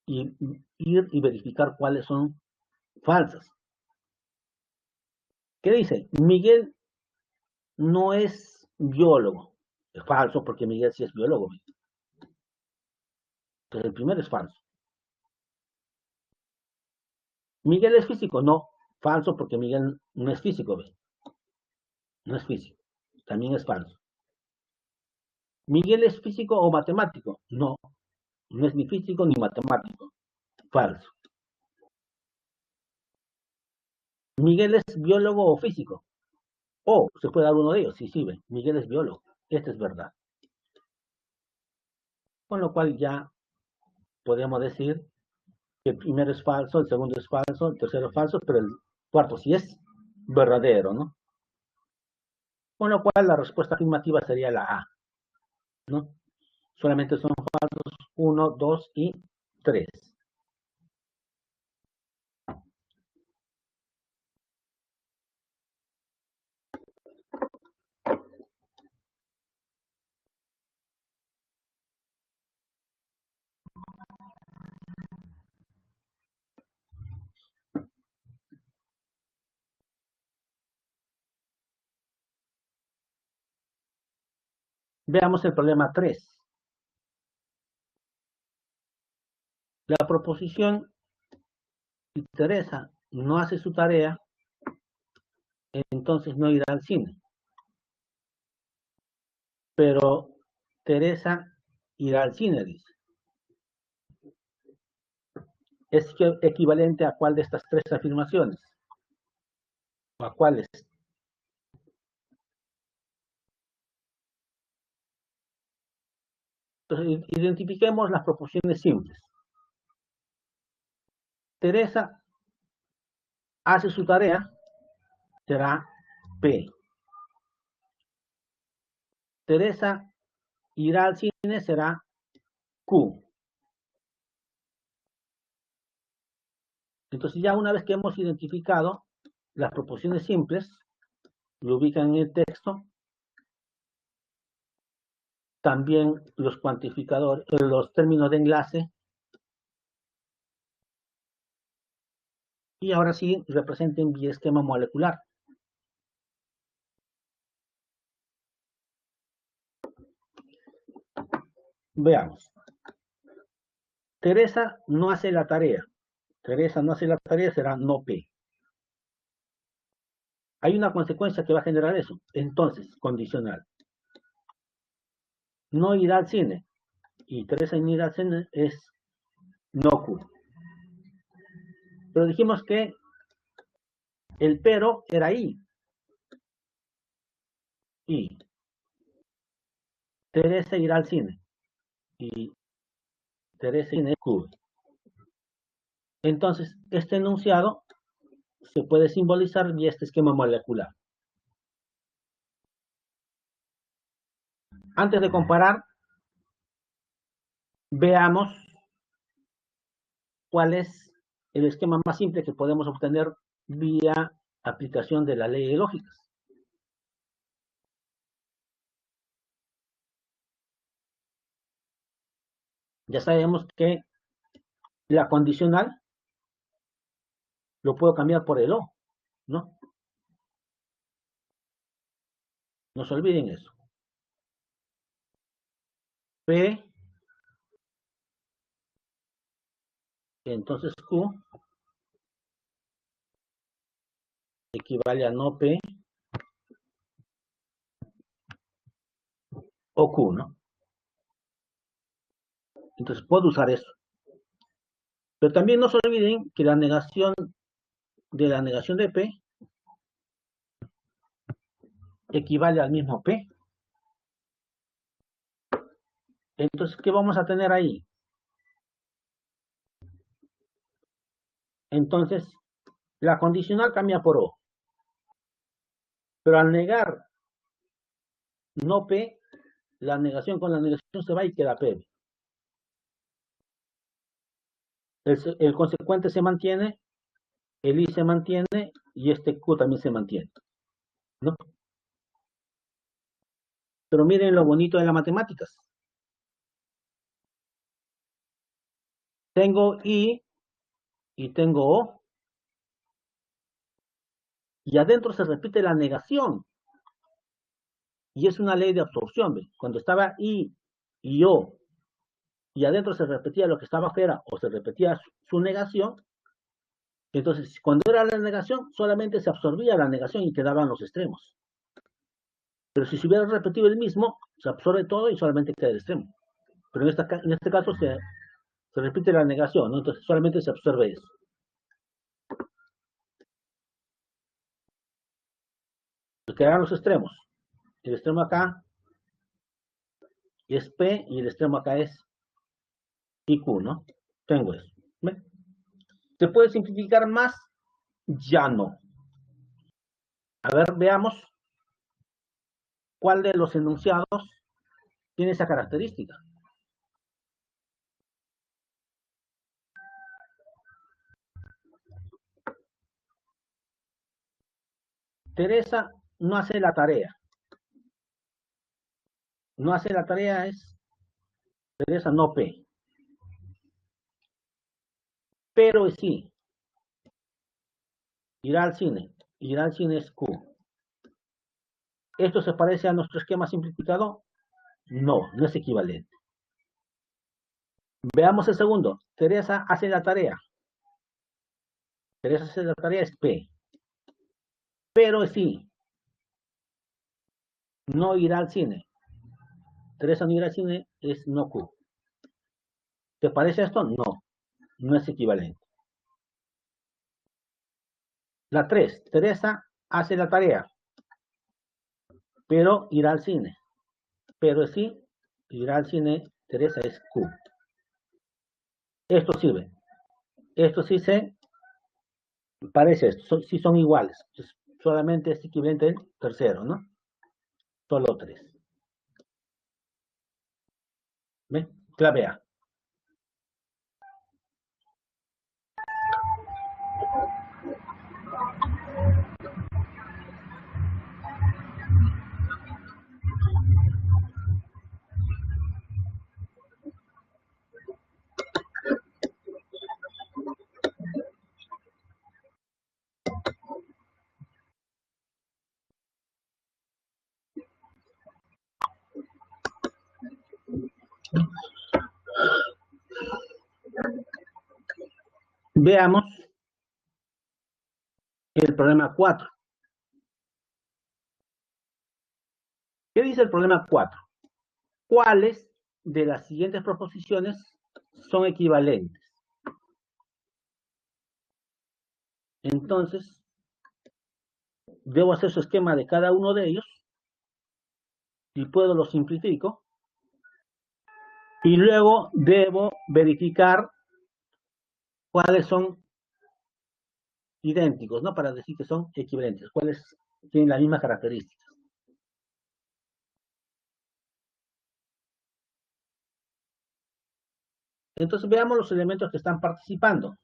ir y verificar cuáles son falsas. ¿Qué dice? Miguel no es biólogo. Es falso porque Miguel sí es biólogo. Entonces el primero es falso. Miguel es físico. No, falso porque Miguel no es físico. No es físico. También es falso. Miguel es físico o matemático. No, no es ni físico ni matemático. Falso. Miguel es biólogo o físico. O se puede dar uno de ellos. Sí, sí, ve. Miguel es biólogo. Esta es verdad. Con lo cual ya podemos decir que el primero es falso, el segundo es falso, el tercero es falso, pero el cuarto sí es verdadero, ¿no? Con lo cual la respuesta afirmativa sería la A, ¿no? Solamente son falsos 1, 2 y 3. Veamos el problema 3. La proposición, si Teresa no hace su tarea, entonces no irá al cine. pero Teresa irá al cine, dice. ¿Es equivalente a cuál de estas tres afirmaciones? ¿O a cuáles? Entonces, identifiquemos las proporciones simples. Teresa hace su tarea, será P. Teresa irá al cine, será Q. Entonces, ya una vez que hemos identificado las proporciones simples, lo ubican en el texto, también los cuantificadores, los términos de enlace, y ahora sí representen vía esquema molecular. Veamos. Teresa no hace la tarea. Teresa no hace la tarea, será no P. Hay una consecuencia que va a generar eso. Entonces, condicional. No irá al cine. Y Teresa no irá al cine es no Q. Pero dijimos que el pero era I. Y Teresa irá al cine. Y Teresa irá Q. Entonces, este enunciado se puede simbolizar vía este esquema molecular. Antes de comparar, veamos cuál es el esquema más simple que podemos obtener vía aplicación de la ley de lógicas. Ya sabemos que la condicional lo puedo cambiar por el O, ¿no? No se olviden eso. P, entonces Q equivale a no P o Q, ¿no? Entonces puedo usar eso. Pero también no se olviden que la negación de P equivale al mismo P. Entonces, ¿qué vamos a tener ahí? Entonces, la condicional cambia por O. Pero al negar no P, la negación con la negación se va y queda P. El consecuente se mantiene, el I se mantiene y este Q también se mantiene, ¿no? Pero miren lo bonito de las matemáticas. Tengo I y tengo O. Y adentro se repite la negación. Y es una ley de absorción. ¿Ves? Cuando estaba I y O y adentro se repetía lo que estaba afuera o se repetía su negación, entonces cuando era la negación solamente se absorbía la negación y quedaban los extremos. Pero si se hubiera repetido el mismo, se absorbe todo y solamente queda el extremo. Pero en este caso se repite la negación, ¿no? Entonces solamente se absorbe eso. Entonces quedan los extremos. El extremo acá es P y el extremo acá es IQ, ¿no? Tengo eso. ¿Ve? ¿Se puede simplificar más? Ya no. A ver, veamos cuál de los enunciados tiene esa característica. Teresa no hace la tarea. No hace la tarea es Teresa no P. Pero sí, irá al cine. Irá al cine es Q. ¿Esto se parece a nuestro esquema simplificado? No, no es equivalente. Veamos el segundo. Teresa hace la tarea. Teresa hace la tarea es P. Pero sí, no irá al cine. Teresa no ir al cine es no Q. ¿Te parece esto? No, no es equivalente. La 3, Teresa hace la tarea, pero irá al cine. Pero sí, irá al cine, Teresa es Q. Esto sirve. Esto sí se parece, sí son iguales. Entonces, solamente es equivalente el tercero, ¿no? Solo 3. ¿Ven? Clave A. Veamos el problema 4. ¿Qué dice el problema 4? ¿Cuáles de las siguientes proposiciones son equivalentes? Entonces, debo hacer su esquema de cada uno de ellos y puedo lo simplifico y luego debo verificar cuáles son idénticos, ¿no? Para decir que son equivalentes, cuáles tienen las mismas características. Entonces veamos los elementos que están participando.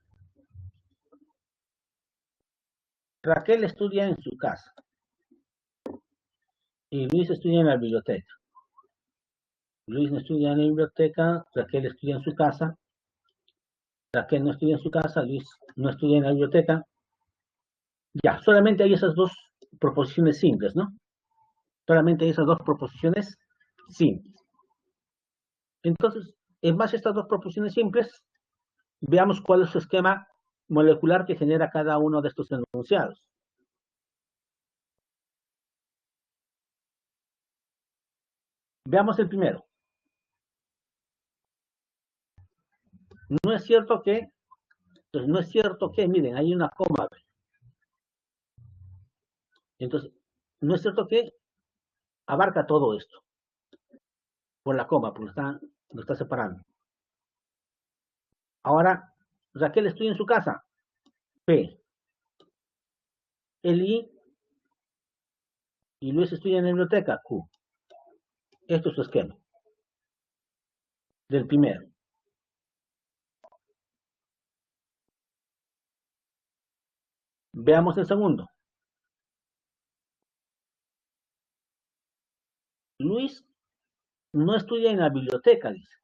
Raquel estudia en su casa y Luis estudia en la biblioteca. Luis no estudia en la biblioteca, Raquel estudia en su casa. Raquel no estudia en su casa, Luis no estudia en la biblioteca. Ya, solamente hay esas dos proposiciones simples, ¿no? Solamente hay esas dos proposiciones simples. Entonces, en base a estas dos proposiciones simples, veamos cuál es su esquema molecular que genera cada uno de estos enunciados. Veamos el primero. No es cierto que, pues no es cierto que, miren, hay una coma. Entonces, no es cierto que abarca todo esto por la coma, porque lo está separando. Ahora, Raquel estudia en su casa, P. Eli y Luis estudia en la biblioteca, Q. Esto es su esquema del primero. Veamos el segundo. Luis no estudia en la biblioteca, dice.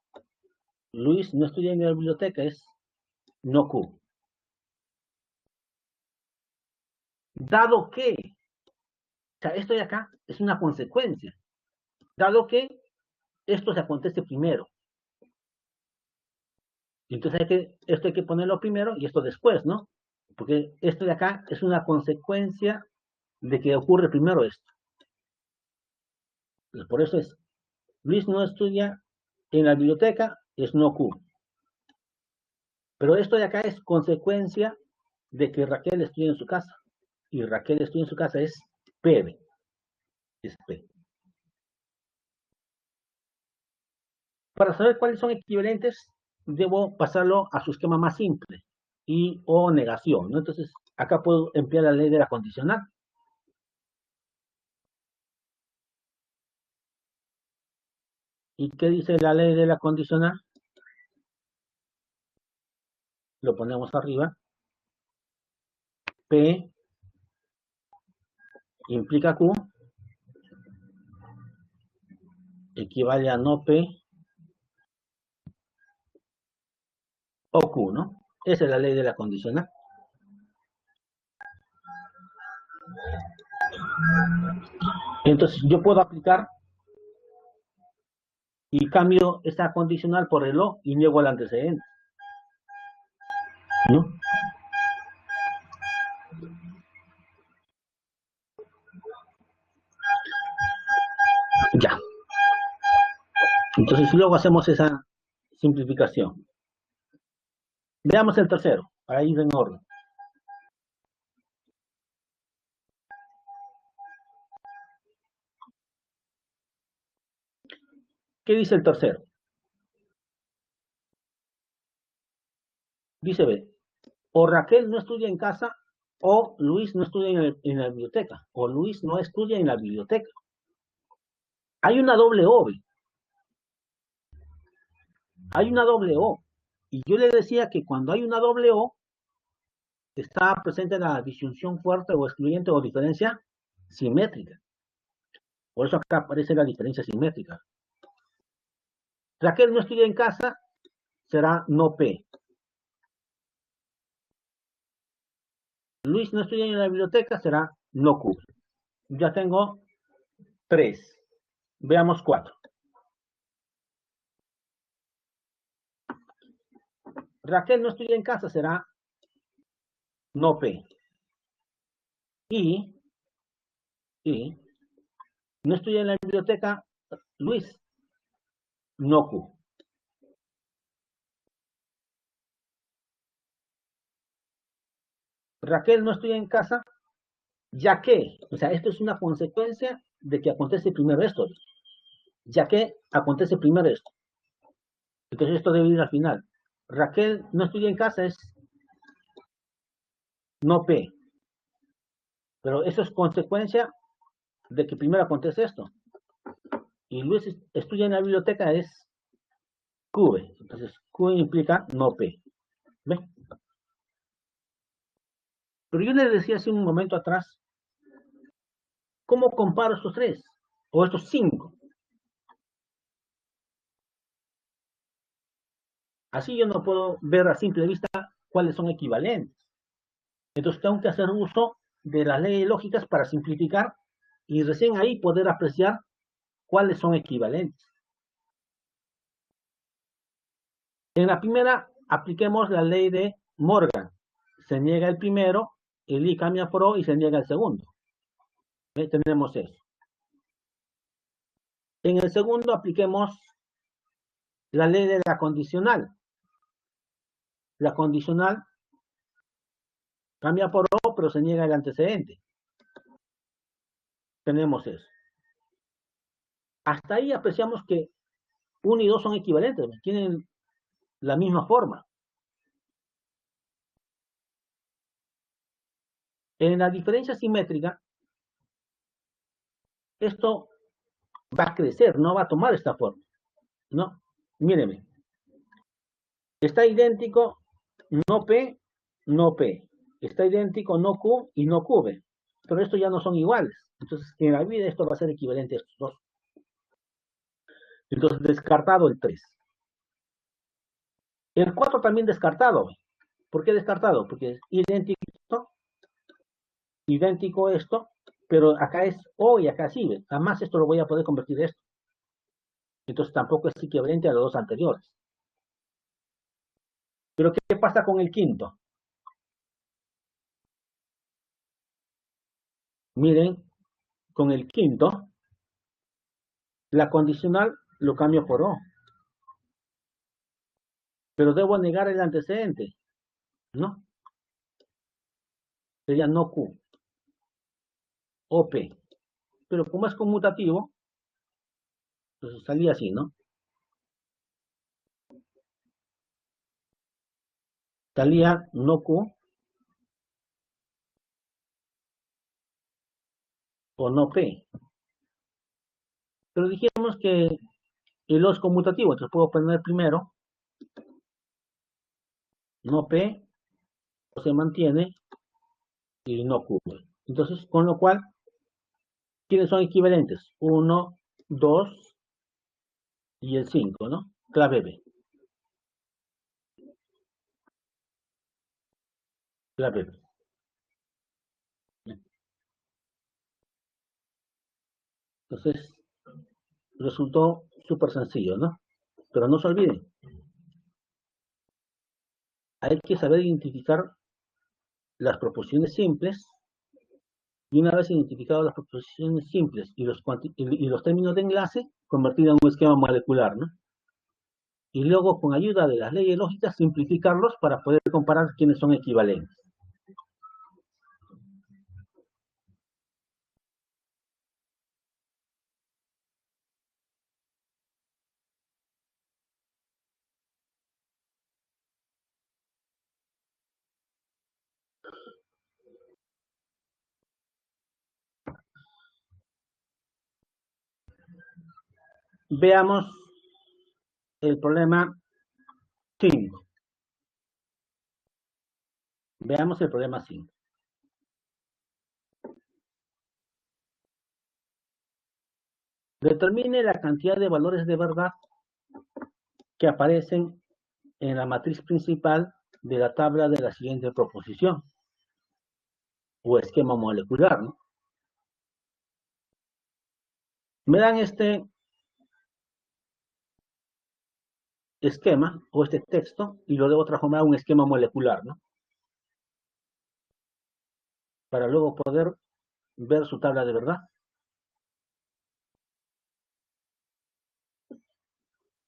Luis no estudia en la biblioteca, es no Q. Dado que, o sea, esto de acá es una consecuencia. Dado que esto se acontece primero. Entonces esto hay que ponerlo primero y esto después, ¿no? Porque esto de acá es una consecuencia de que ocurre primero esto. Entonces, por eso es, Luis no estudia en la biblioteca, es no Q. Pero esto de acá es consecuencia de que Raquel estudia en su casa. Y Raquel estudia en su casa es P. Es P. Para saber cuáles son equivalentes, debo pasarlo a su esquema más simple y o negación, ¿no? Entonces, acá puedo emplear la ley de la condicional. ¿Y qué dice la ley de la condicional? Lo ponemos arriba. P implica Q, equivale a no P o Q, ¿no? Esa es la ley de la condicional. Entonces, yo puedo aplicar y cambio esta condicional por el O y niego el antecedente, ¿no? Ya. Entonces luego hacemos esa simplificación. Veamos el tercero, para ir en orden. ¿Qué dice el tercero? Dice, ve, o Raquel no estudia en casa, o Luis no estudia en la biblioteca, o Luis no estudia en la biblioteca. Hay una doble O, ve. Hay una doble O. Y yo le decía que cuando hay una doble O, está presente la disyunción fuerte o excluyente o diferencia simétrica. Por eso acá aparece la diferencia simétrica. Raquel no estudia en casa, será no P. Luis no estudia en la biblioteca, será no Q. Ya tengo 3. Veamos 4. Raquel no estudia en casa, será no P. Y, y no estudia en la biblioteca, Luis, no Q. Raquel no estudia en casa, ya que, o sea, esto es una consecuencia de que acontece primero esto, ya que acontece primero esto. Entonces esto debe ir al final. Raquel no estudia en casa es no P, pero eso es consecuencia de que primero acontece esto. Y Luis estudia en la biblioteca es Q. Entonces Q implica no P. ¿Ve? Pero yo les decía hace un momento atrás, ¿cómo comparo estos 3? O estos 5. Así yo no puedo ver a simple vista cuáles son equivalentes. Entonces tengo que hacer uso de las leyes lógicas para simplificar y recién ahí poder apreciar cuáles son equivalentes. En la primera, apliquemos la ley de Morgan. Se niega el primero, el I cambia por O y se niega el segundo. ¿Ve? Tenemos eso. En el segundo, apliquemos la ley de la condicional. La condicional cambia por O, pero se niega el antecedente. Tenemos eso. Hasta ahí apreciamos que 1 y 2 son equivalentes, tienen la misma forma. En la diferencia simétrica, esto va a crecer, no va a tomar esta forma. No, míreme. Está idéntico no P, no P. Está idéntico no Q y no QB. Pero estos ya no son iguales. Entonces, en la vida esto va a ser equivalente a estos dos. Entonces, descartado el 3. El 4 también descartado. ¿Por qué descartado? Porque es idéntico esto, pero acá es O y acá sí. Jamás esto lo voy a poder convertir en esto. Entonces tampoco es equivalente a los dos anteriores. Pero ¿qué pasa con el quinto? Miren, con el quinto, la condicional lo cambio por O. Pero debo negar el antecedente, ¿no? Sería no Q, o P. Pero como es conmutativo, pues salía así, ¿no? Salía no Q o no P. Pero dijimos que el O es conmutativo, entonces puedo poner primero no P, o se mantiene, y no Q. Entonces, con lo cual, ¿quiénes son equivalentes? 1, 2 y el 5, ¿no? Clave B. Clave B. Entonces, resultó súper sencillo, ¿no? Pero no se olviden, hay que saber identificar las proporciones simples Y una vez identificadas las proposiciones simples y los términos de enlace, convertido en un esquema molecular, ¿no? Y luego, con ayuda de las leyes lógicas, simplificarlos para poder comparar quiénes son equivalentes. Veamos el problema 5. Veamos el problema 5. Determine la cantidad de valores de verdad que aparecen en la matriz principal de la tabla de la siguiente proposición o esquema molecular, ¿no? Me dan este esquema o este texto y lo debo transformar a un esquema molecular, ¿no? Para luego poder ver su tabla de verdad.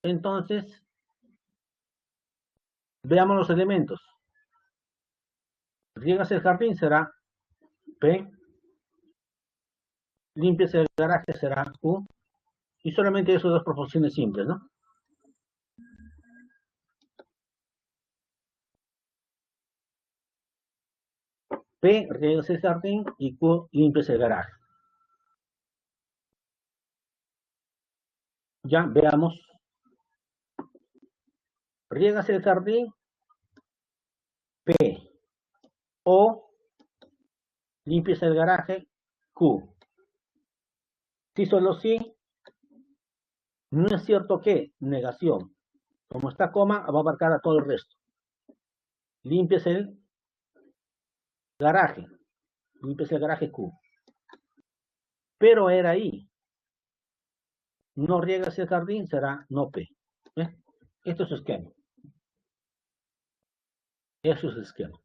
Entonces, veamos los elementos. Riegas el jardín será P, limpias el garaje será Q, y solamente esas dos proporciones simples, ¿no? P, riegas el jardín y Q, limpias el garaje. Ya, veamos. Riegas el jardín, P, O, limpias el garaje, Q. Si solo sí, no es cierto que, negación. Como está coma, va a abarcar a todo el resto. Limpias el garaje, limpias el garaje Q. Pero era ahí. No riegas el jardín, será no P. ¿Eh? Esto es su esquema. Eso es el esquema.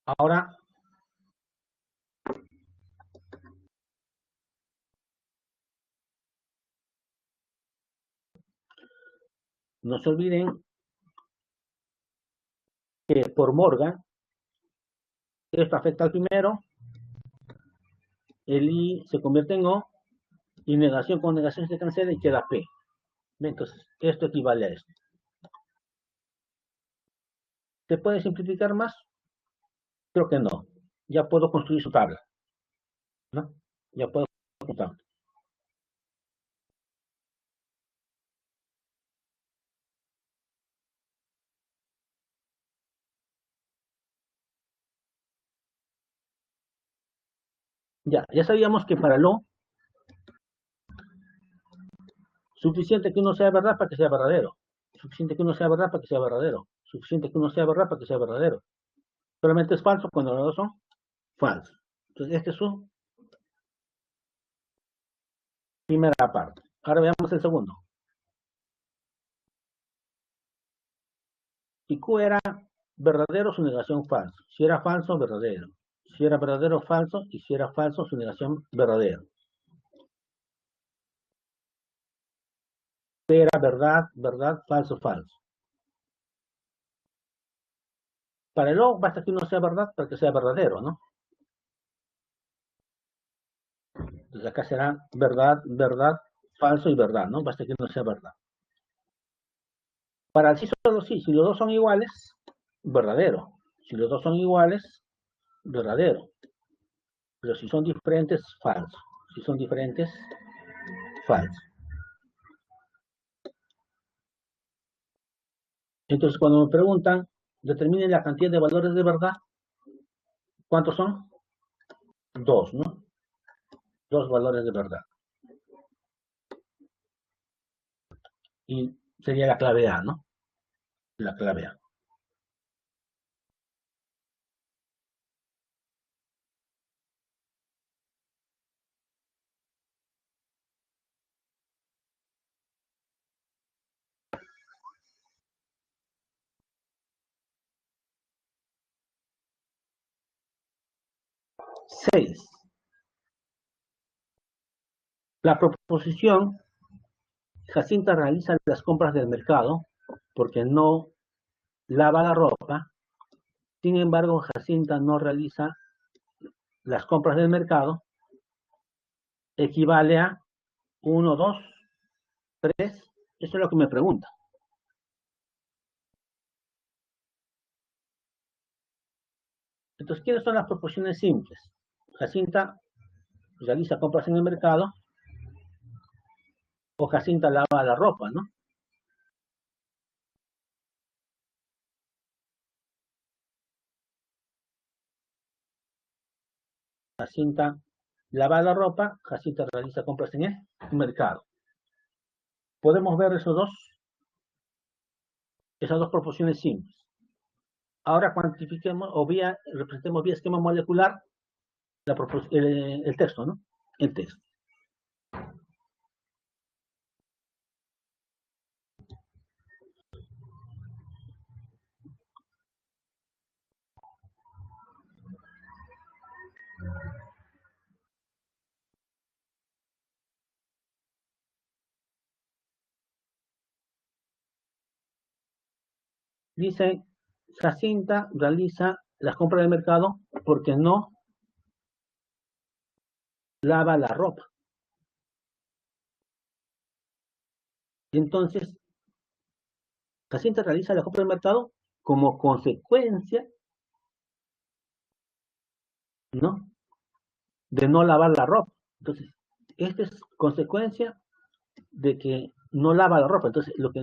Ahora, no se olviden que por Morgan, esto afecta al primero, el I se convierte en O, y negación con negación se cancela y queda P. Entonces, esto equivale a esto. ¿Se puede simplificar más? Creo que no. Ya puedo construir su tabla, ¿no? Ya puedo construir. Ya sabíamos que para lo suficiente que uno sea verdad para que sea verdadero. Suficiente que uno sea verdad para que sea verdadero. Suficiente que uno sea verdad para que sea verdadero. Solamente es falso cuando los dos son falsos. Entonces, este es su primera parte. Ahora veamos el segundo. Si Q era verdadero, su negación falso. Si era falso, verdadero. Si era verdadero, falso. Y si era falso, su negación verdadero. P era verdad, verdad, falso, falso. Para el O basta que uno sea verdad para que sea verdadero, ¿no? Entonces acá será verdad, verdad, falso y verdad, ¿no? Basta que uno sea verdad. Para el sí solo sí, si los dos son iguales, verdadero. Si los dos son iguales, verdadero. Pero si son diferentes, falso. Si son diferentes, falso. Entonces, cuando me preguntan, determinen la cantidad de valores de verdad, ¿cuántos son? Dos, ¿no? Dos valores de verdad. Y sería la clave A, ¿no? La clave A. 6. La proposición, Jacinta realiza las compras del mercado porque no lava la ropa. Sin embargo, Jacinta no realiza las compras del mercado, equivale a 1, 2, 3. Eso es lo que me pregunta. Entonces, ¿quiénes son las proposiciones simples? Jacinta realiza compras en el mercado o Jacinta lava la ropa, ¿no? Jacinta lava la ropa, Jacinta realiza compras en el mercado. Podemos ver esas dos proporciones simples. Ahora cuantifiquemos o representemos vía esquema molecular el texto, ¿no? El texto. Dice, Jacinta realiza las compras del mercado porque no lava la ropa. Entonces, Jacinta realiza la compra del mercado como consecuencia, ¿no? De no lavar la ropa. Entonces, esta es consecuencia de que no lava la ropa. Entonces, lo que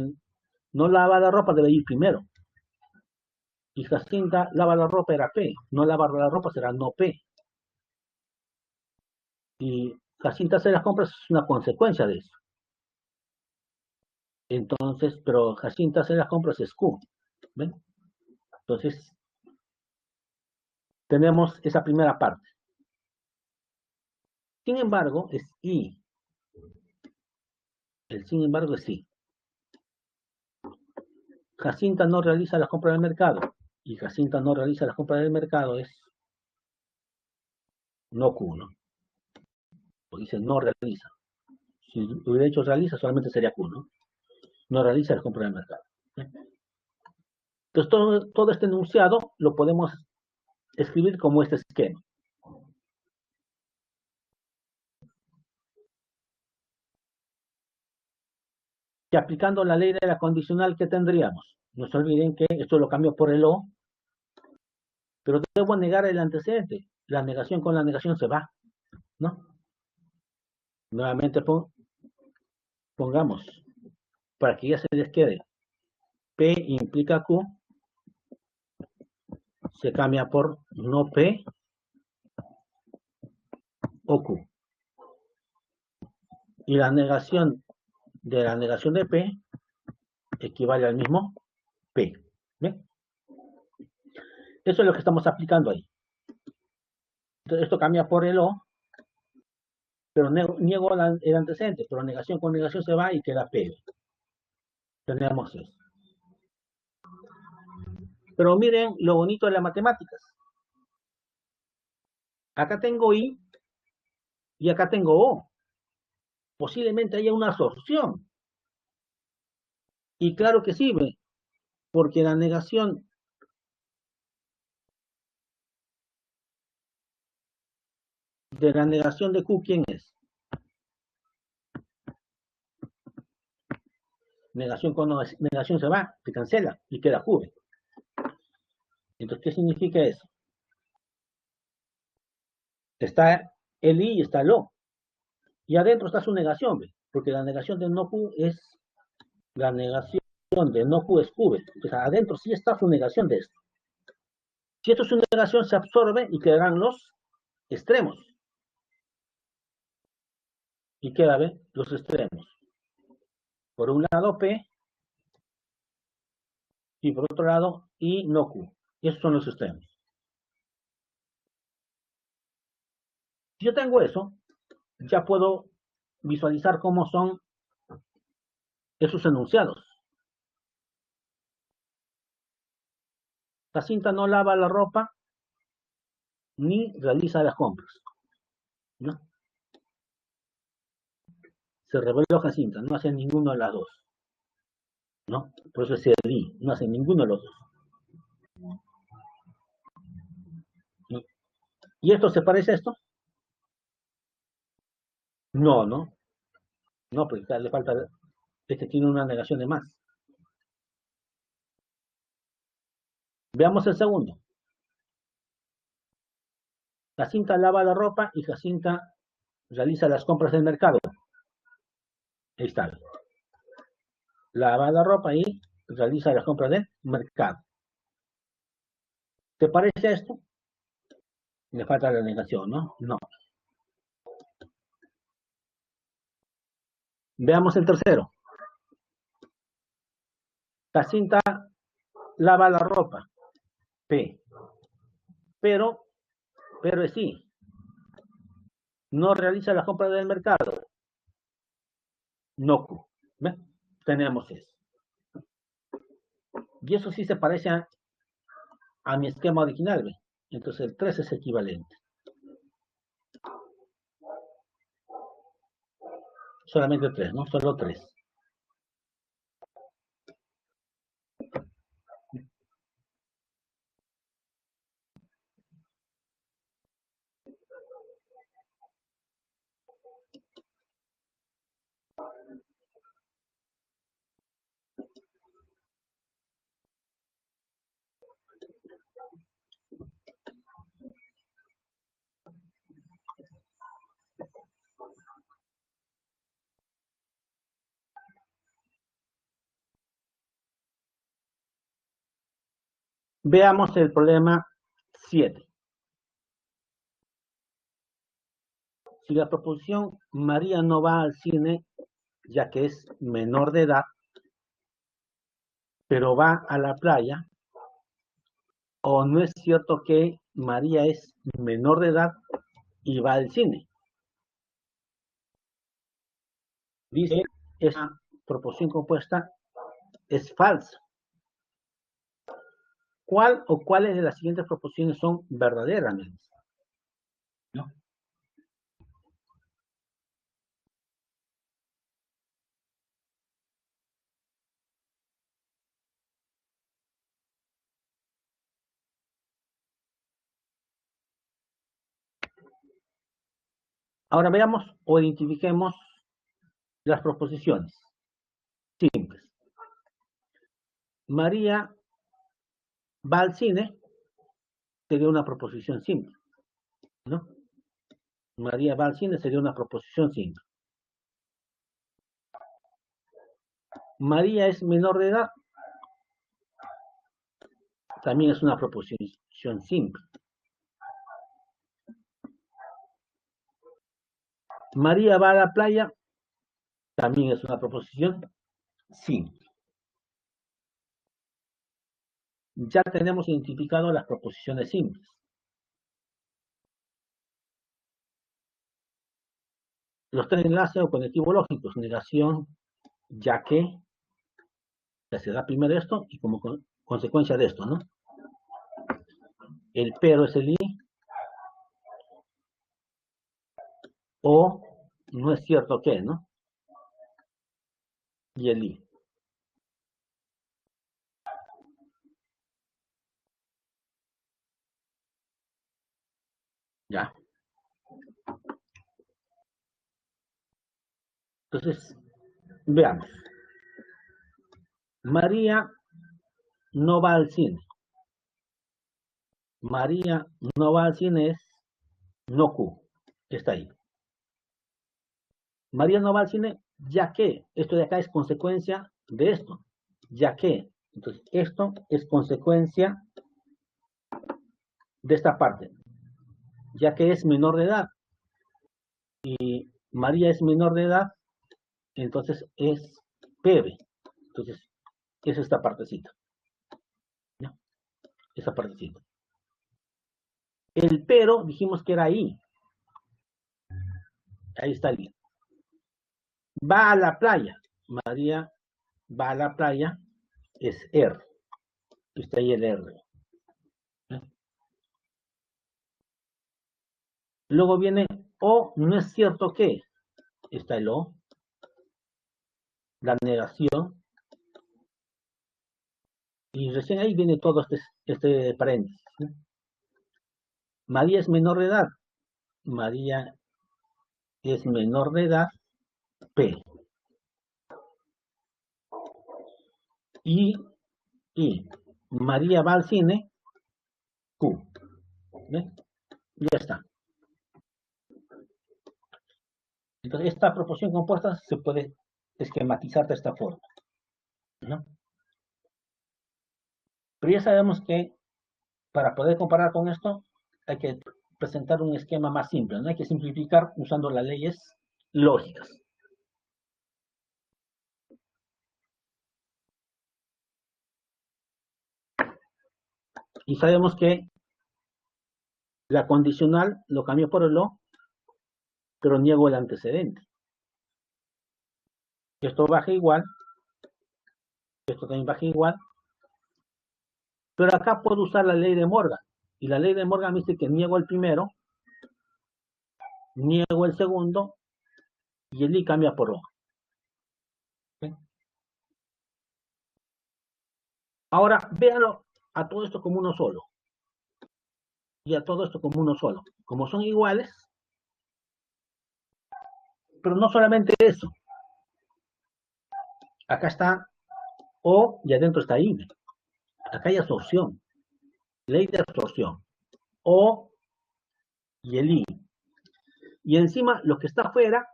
no lava la ropa debe ir primero. Y Jacinta lava la ropa era P. No lava la ropa será no P. Y Jacinta hace las compras es una consecuencia de eso. Entonces, pero Jacinta hace las compras es Q. ¿Ven? Entonces, tenemos esa primera parte. Sin embargo, es I. El sin embargo es I. Jacinta no realiza las compras del mercado. Y Jacinta no realiza las compras del mercado es no Q, ¿no? O dice no realiza. Si hubiera hecho realiza, solamente sería Q, ¿no? No realiza las compras del mercado. Entonces, todo este enunciado lo podemos escribir como este esquema. Y aplicando la ley de la condicional, ¿qué tendríamos? No se olviden que esto lo cambio por el O, pero debo negar el antecedente. La negación con la negación se va, ¿no? Nuevamente pongamos, para que ya se les quede. P implica Q, se cambia por no P o Q. Y la negación de P equivale al mismo P. ¿Ven? Eso es lo que estamos aplicando ahí. Entonces, esto cambia por el O, pero niego el antecedente, pero negación con negación se va y queda P. Tenemos eso. Pero miren lo bonito de las matemáticas. Acá tengo I y acá tengo O. Posiblemente haya una absorción. Y claro que sí, porque la negación de Q, ¿quién es? Negación con negación se va, se cancela y queda Q. Entonces, ¿qué significa eso? Está el I y está el O. Y adentro está su negación, porque la negación de no Q es la negación de no Q es Q. Entonces, adentro sí está su negación de esto. Si esto es una negación, se absorbe y quedarán los extremos. Y queda, los extremos. Por un lado P y por otro lado I no Q. Y esos son los extremos. Si yo tengo eso, ya puedo visualizar cómo son esos enunciados. Jacinta no lava la ropa, ni realiza las compras, ¿no? Se reveló Jacinta, no hace ninguno de las dos, ¿no? Por eso es el I, no hace ninguno de los dos. ¿No? ¿Y esto se parece a esto? No, no, no, porque le falta, este tiene una negación de más. Veamos el segundo. Jacinta lava la ropa y Jacinta realiza las compras del mercado. Ahí está. Lava la ropa y realiza las compras del mercado. ¿Te parece a esto? Le falta la negación, ¿no? No. Veamos el tercero. Jacinta lava la ropa. P. Pero, pero sí, no realiza las compras del mercado. No Q. ¿Ve? Tenemos eso. Y eso sí se parece a mi esquema original, ¿ve? Entonces el 3 es equivalente. Solamente 3, ¿no? Solo 3. Veamos el problema 7. Si la proposición María no va al cine, ya que es menor de edad, pero va a la playa, o no es cierto que María es menor de edad y va al cine. Dice, esa proposición compuesta es falsa. ¿Cuál o cuáles de las siguientes proposiciones son verdaderas? ¿No? Ahora veamos o identifiquemos las proposiciones simples. María va al cine, sería una proposición simple, ¿no? María va al cine sería una proposición simple. María es menor de edad, también es una proposición simple. María va a la playa, también es una proposición simple. Ya tenemos identificado las proposiciones simples. Los tres enlaces o conectivos lógicos, negación, ya que, se da primero esto y como consecuencia de esto, ¿no? El pero es el i, o no es cierto que, ¿no? Y el i. Ya. Entonces, veamos. María no va al cine. María no va al cine es no Q, que está ahí. María no va al cine ya que, esto de acá es consecuencia de esto, ya que, entonces esto es consecuencia de esta parte, ya que es menor de edad y María es menor de edad, entonces es PB, entonces es esta partecita, ¿no? Esa partecita. El pero dijimos que era ahí está el va a la playa, María va a la playa, es R, está ahí el R, ¿no? Luego viene o no es cierto que. Está el o, la negación, y recién ahí viene todo este paréntesis, ¿no? María es menor de edad. María es menor de edad, P. Y, y María va al cine, Q. ¿Ve? Ya está. Entonces, esta proporción compuesta se puede esquematizar de esta forma, ¿no? Pero ya sabemos que para poder comparar con esto, hay que presentar un esquema más simple, ¿no? Hay que simplificar usando las leyes lógicas. Y sabemos que la condicional lo cambio por el o, pero niego el antecedente. Esto baja igual, esto también baja igual, pero acá puedo usar la ley de Morgan. Y la ley de Morgan me dice que niego el primero, niego el segundo, y el i cambia por o. ¿Sí? Ahora, véanlo a todo esto como uno solo. Y a todo esto como uno solo. Como son iguales, pero no solamente eso. Acá está o y adentro está i. Acá hay absorción. Ley de absorción. O y el i. Y encima, lo que está afuera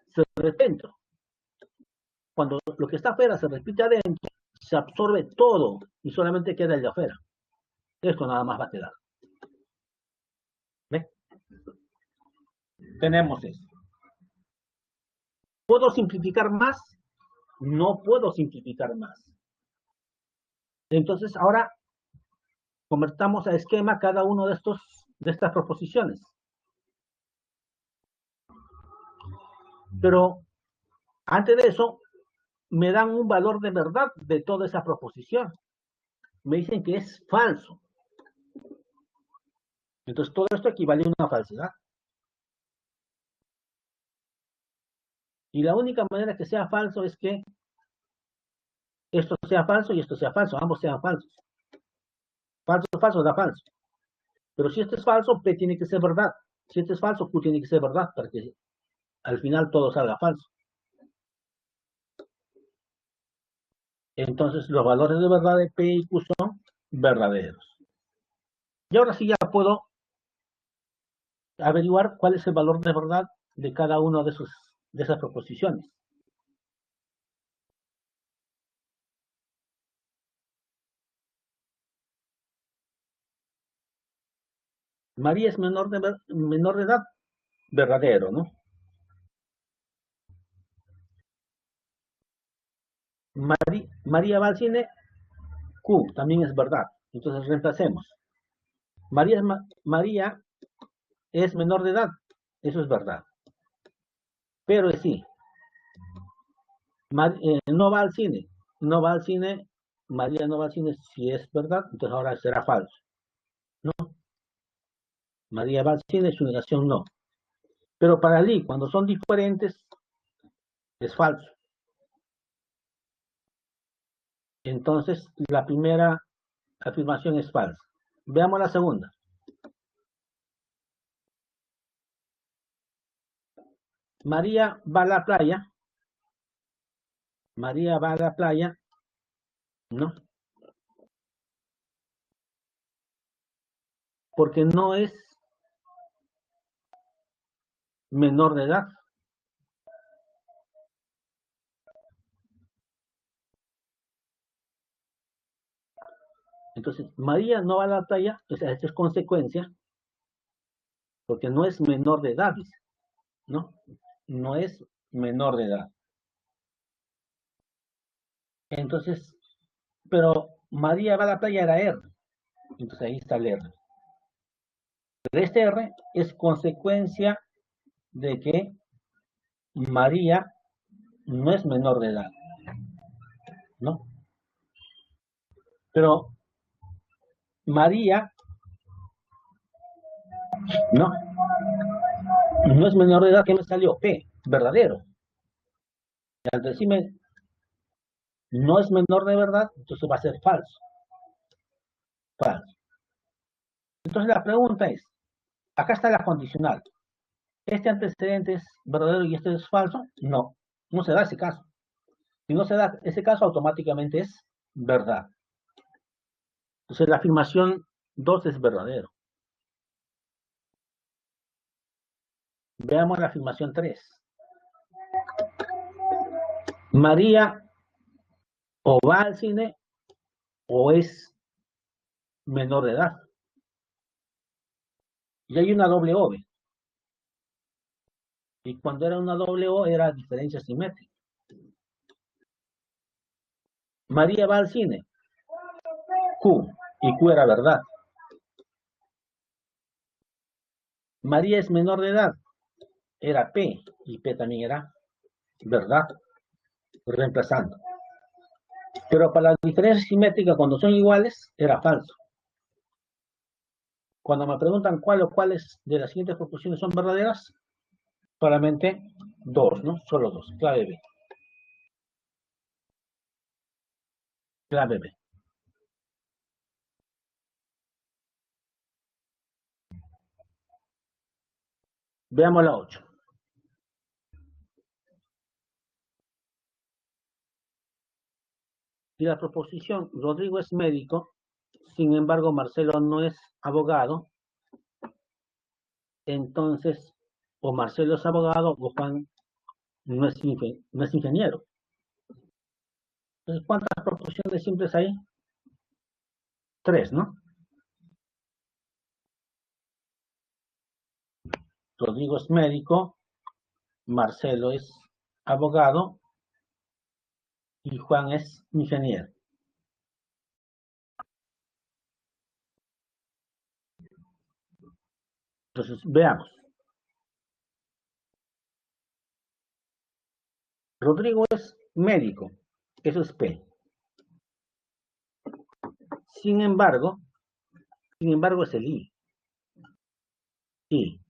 se repite adentro. Cuando lo que está afuera se repite adentro, se absorbe todo y solamente queda el de afuera. Esto nada más va a quedar. ¿Ve? Tenemos eso. ¿Puedo simplificar más? No puedo simplificar más. Entonces, ahora convertamos a esquema cada uno de estas proposiciones. Pero antes de eso, me dan un valor de verdad de toda esa proposición. Me dicen que es falso. Entonces, todo esto equivale a una falsedad. Y la única manera que sea falso es que esto sea falso y esto sea falso, ambos sean falsos. Falso, falso, da falso. Pero si esto es falso, P tiene que ser verdad. Si esto es falso, Q tiene que ser verdad para que al final todo salga falso. Entonces, los valores de verdad de P y Q son verdaderos. Y ahora sí ya puedo averiguar cuál es el valor de verdad de cada una de esas proposiciones. María es menor de edad, verdadero, ¿no? María va al cine, Q, también es verdad. Entonces reemplacemos. María es menor de edad, eso es verdad. Pero sí, no va al cine, no va al cine, María no va al cine, si es verdad, entonces ahora será falso. No, María va al cine, su negación no. Pero para Lee, cuando son diferentes, es falso. Entonces, la primera afirmación es falsa. Veamos la segunda. María va a la playa. María va a la playa. No, porque no es menor de edad. Entonces, María no va a la playa, o sea, esto es consecuencia, porque no es menor de edad, dice, ¿no? No es menor de edad. Entonces, pero María va a la playa era R. Entonces ahí está el R. Pero este R es consecuencia de que María no es menor de edad, ¿no? Pero María, ¿no? No es menor de edad, que me salió P, verdadero. Y al decirme no es menor de verdad, entonces va a ser falso. Falso. Entonces la pregunta es, acá está la condicional. ¿Este antecedente es verdadero y este es falso? No, no se da ese caso. Si no se da ese caso, automáticamente es verdad. Entonces la afirmación 2 es verdadero. Veamos la afirmación 3. María o va al cine o es menor de edad. Y hay una doble O. Y cuando era una doble O era diferencia simétrica. María va al cine, Q, y Q era verdad. María es menor de edad, era P, y P también era verdad, reemplazando. Pero para la diferencia simétrica, cuando son iguales, era falso. Cuando me preguntan cuál o cuáles de las siguientes proposiciones son verdaderas, solamente dos, ¿no? Solo dos. Clave B. Clave B. Veamos la 8. Si la proposición Rodrigo es médico, sin embargo Marcelo no es abogado, entonces o Marcelo es abogado o Juan no es ingeniero. Entonces, ¿cuántas proposiciones simples hay? Tres, ¿no? Rodrigo es médico, Marcelo es abogado y Juan es ingeniero. Entonces, veamos. Rodrigo es médico, eso es P. Sin embargo, es el I. I.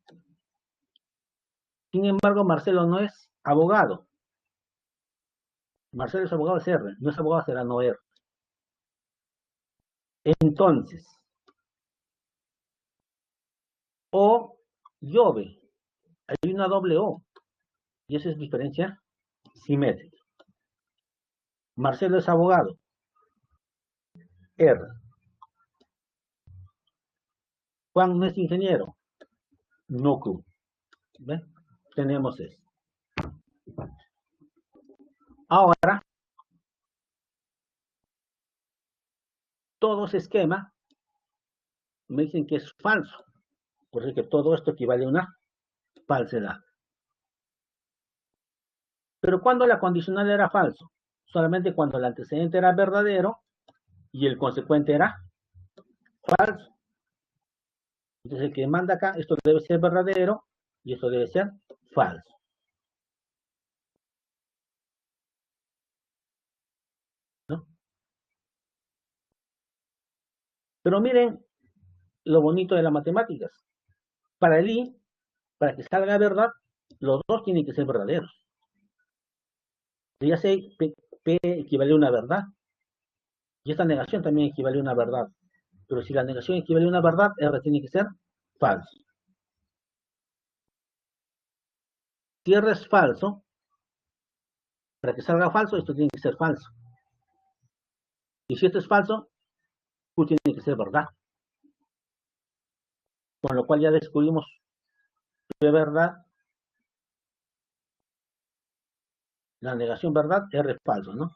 Sin embargo, Marcelo no es abogado. Marcelo es abogado, es R. No es abogado, será no R. Entonces, O Jove. Hay una doble O. Y esa es diferencia simétrica. Marcelo es abogado. R. Juan no es ingeniero. No Q. ¿Ve? Tenemos eso. Ahora, todo ese esquema me dicen que es falso. Porque todo esto equivale a una falsedad. Pero cuando la condicional era falso, solamente cuando el antecedente era verdadero y el consecuente era falso. Entonces el que manda acá, esto debe ser verdadero y esto debe ser falso. ¿No? Pero miren lo bonito de las matemáticas. Para el I, para que salga verdad, los dos tienen que ser verdaderos. Ya sé, P equivale a una verdad y esta negación también equivale a una verdad. Pero si la negación equivale a una verdad, R tiene que ser falso. Si R es falso, para que salga falso, esto tiene que ser falso. Y si esto es falso, Q tiene que ser verdad. Con lo cual ya descubrimos P verdad, la negación verdad, R es falso, ¿no?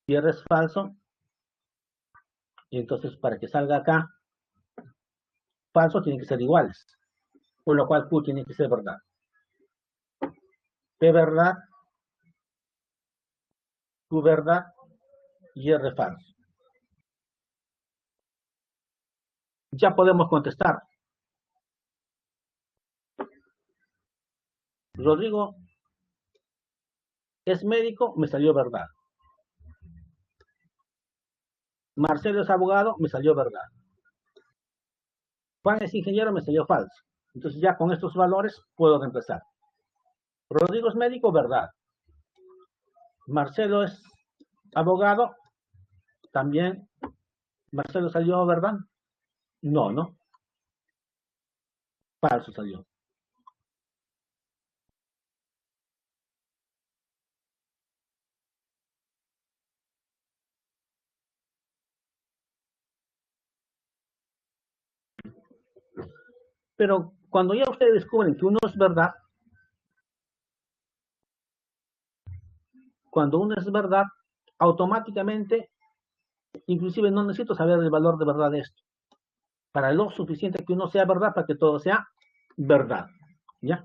Si R es falso, y entonces para que salga acá falso, tienen que ser iguales. Con lo cual Q tiene que ser verdad. P verdad, Q verdad y R falso. Ya podemos contestar. Rodrigo es médico, me salió verdad. Marcelo es abogado, me salió verdad. Juan es ingeniero, me salió falso. Entonces ya con estos valores puedo reemplazar. Rodrigo es médico, verdad. Marcelo es abogado, también. Marcelo salió, ¿verdad? No, no. Falso salió. Pero cuando ya ustedes descubren que uno es verdad, cuando uno es verdad, automáticamente, inclusive no necesito saber el valor de verdad de esto. Para lo suficiente que uno sea verdad, para que todo sea verdad. ¿Ya?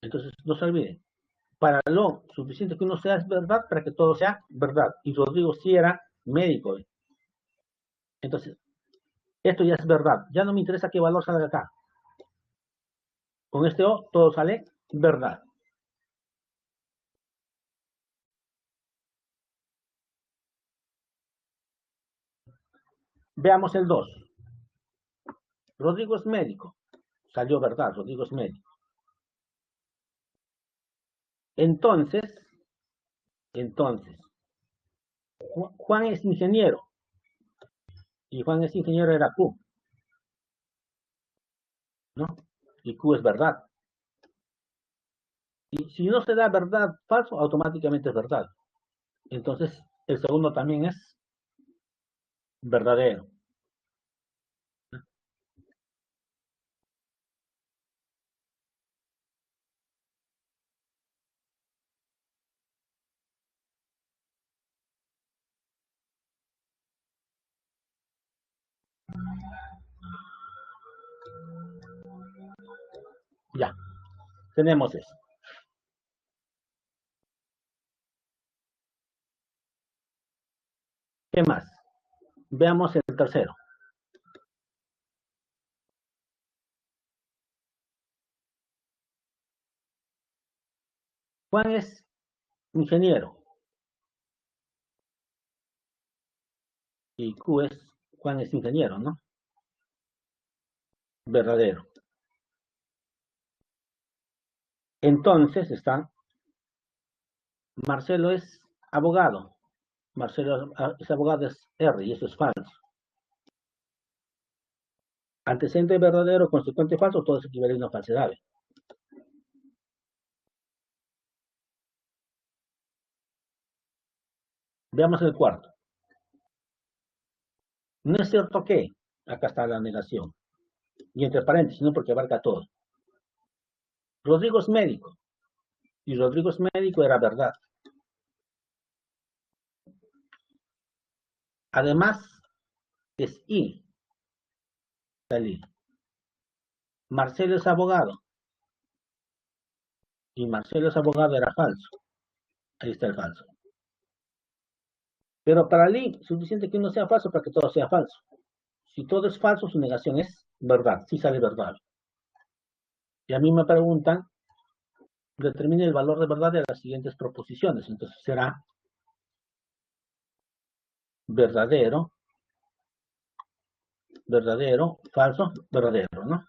Entonces, no se olviden. Para lo suficiente que uno sea es verdad, para que todo sea verdad. Y Rodrigo sí era médico. Entonces, esto ya es verdad. Ya no me interesa qué valor salga acá. Con este O, todo sale verdad. Veamos el 2. Rodrigo es médico. Salió verdad, Rodrigo es médico. Entonces, Juan es ingeniero. Y Juan es ingeniero era Q, ¿no? Y Q es verdad. Y si no se da verdad, falso, automáticamente es verdad. Entonces, el segundo también es verdadero. Ya, tenemos eso. ¿Qué más? Veamos el tercero. Juan es ingeniero y Q es Juan es ingeniero, ¿no? Verdadero. Entonces está Marcelo es abogado. Marcelo es abogado, es R y eso es falso. Antecedente verdadero, consecuente falso, todo eso equivale a una falsedad. Veamos el cuarto. No es cierto que, acá está la negación. Y entre paréntesis, no porque abarca todo. Rodrigo es médico. Y Rodrigo es médico era verdad. Además, es I, salir. Marcelo es abogado. Y Marcelo es abogado era falso. Ahí está el falso. Pero para Lee, suficiente que uno sea falso para que todo sea falso. Si todo es falso, su negación es verdad. Sí sale verdad. Y a mí me preguntan, determine el valor de verdad de las siguientes proposiciones. Entonces será verdadero, verdadero, falso, verdadero, ¿no?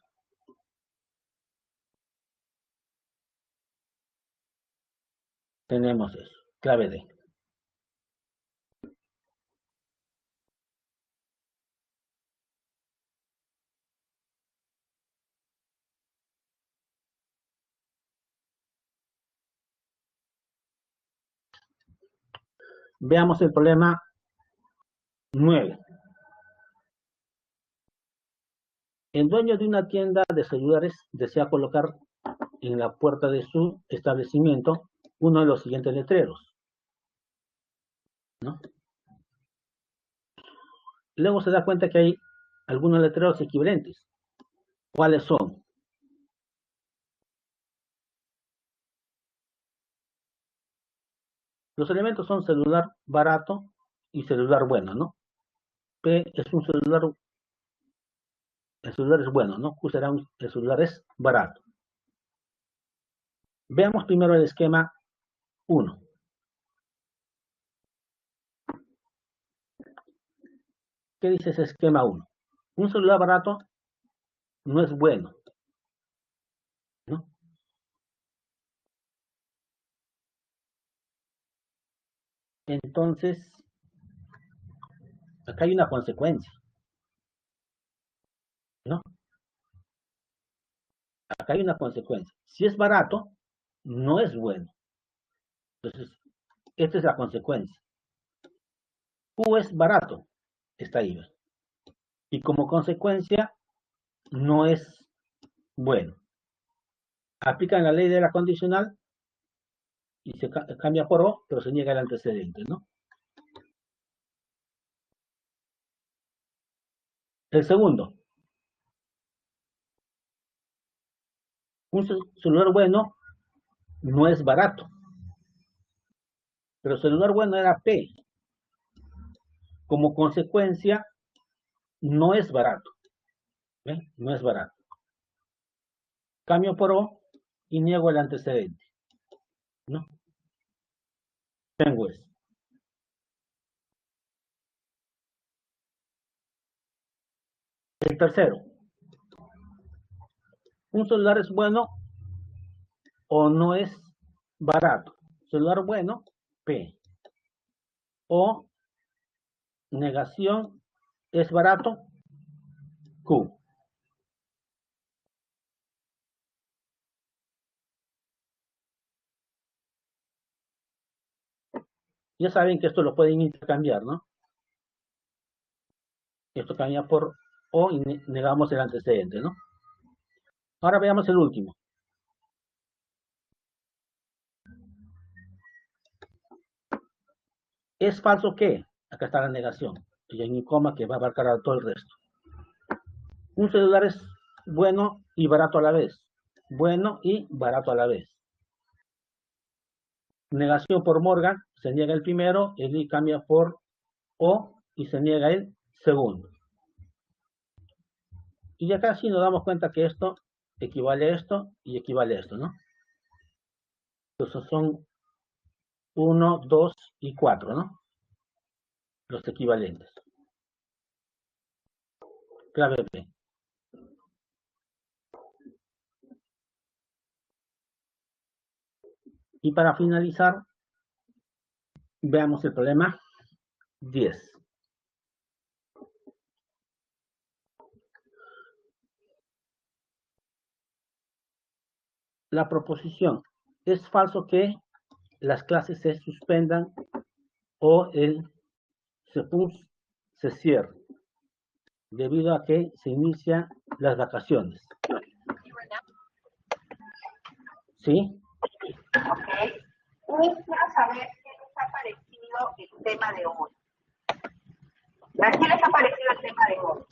Tenemos eso. Clave D. Veamos el problema 9. El dueño de una tienda de celulares desea colocar en la puerta de su establecimiento uno de los siguientes letreros, ¿no? Luego se da cuenta que hay algunos letreros equivalentes. ¿Cuáles son? Los elementos son celular barato y celular bueno, ¿no? P es un celular, el celular es bueno, ¿no? Q será el celular es barato. Veamos primero el esquema 1. ¿Qué dice ese esquema 1? Un celular barato no es bueno, ¿no? Entonces, acá hay una consecuencia, ¿no? Acá hay una consecuencia. Si es barato, no es bueno. Entonces, esta es la consecuencia. Q es barato, está ahí. Y como consecuencia, no es bueno. Aplican la ley de la condicional y se cambia por O, pero se niega el antecedente, ¿no? El segundo, un celular bueno no es barato, pero el celular bueno era P. Como consecuencia, no es barato, ¿eh? No es barato. Cambio por O y niego el antecedente, ¿no? Tengo eso. El tercero, un celular es bueno o no es barato. Celular bueno, P. O negación, es barato, Q. Ya saben que esto lo pueden intercambiar, ¿no? Esto cambia por O y negamos el antecedente, ¿no? Ahora veamos el último. ¿Es falso qué? Acá está la negación. Y en mi coma que va a abarcar a todo el resto. Un celular es bueno y barato a la vez. Bueno y barato a la vez. Negación por Morgan, se niega el primero, el I cambia por O y se niega el segundo. Y acá sí nos damos cuenta que esto equivale a esto y equivale a esto, ¿no? Entonces son 1, 2 y 4, ¿no? Los equivalentes. Clave B. Y para finalizar, veamos el problema 10. La proposición, ¿es falso que las clases se suspendan o el CEPUS se cierre debido a que se inician las vacaciones? ¿Sí? Ok. Quiero saber qué les ha parecido el tema de hoy. ¿A qué les ha parecido el tema de hoy?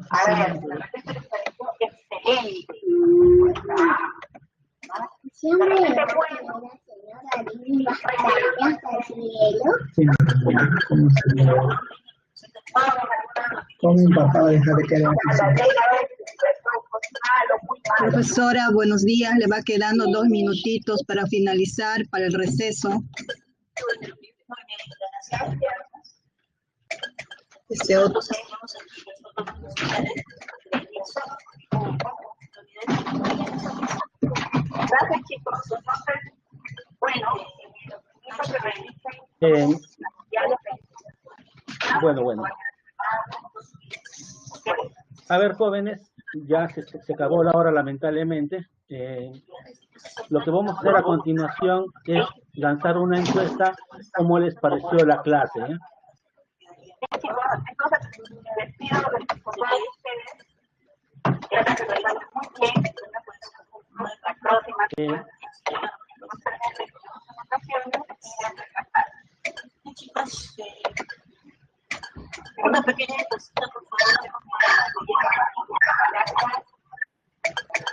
A ver, de repente les pareció excelente. De repente bueno. Con mi papá, deja de quedar. Profesora, buenos días. Le va quedando 2 minutitos para finalizar, para el receso. Este otro. Gracias, chicos. Entonces, bueno, eso que revisen. Bueno. A ver, jóvenes, ya se acabó la hora, lamentablemente. Lo que vamos a hacer a continuación es lanzar una encuesta, cómo les pareció la clase. Entonces, me despido de ustedes. Gracias, que lo muy bien. La próxima. Chicos, una pequeña cosita, por favor.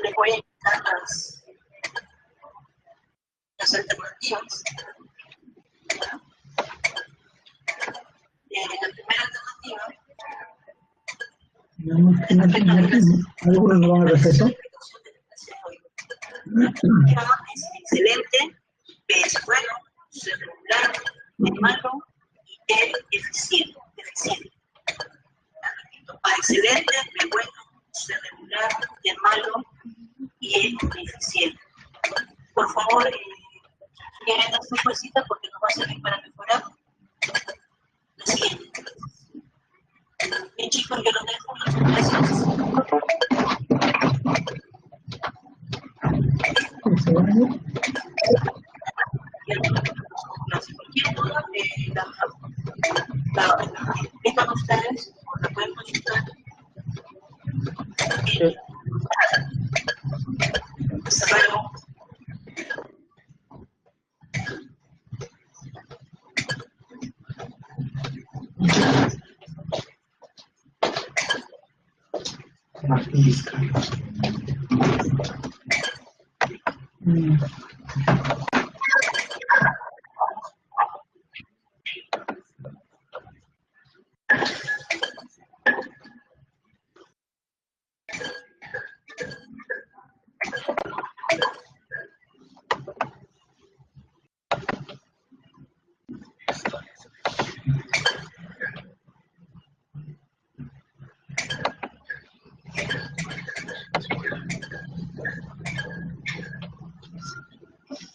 Les voy a indicar las alternativas. La primera alternativa. ¿Algunos no van a receso? Es excelente, B es bueno, C es regular, es malo y D eficiente. A excelente, de bueno, de regular, de malo y de eficiente. Por favor, quieren dar su cosita porque nos va a servir para mejorar. La siguiente. Bien, chicos, yo los dejo. Muchas gracias. ¿Se van a ir? Cualquier duda, están ustedes, la pueden consultar. Hasta luego. Martín Vizcarra.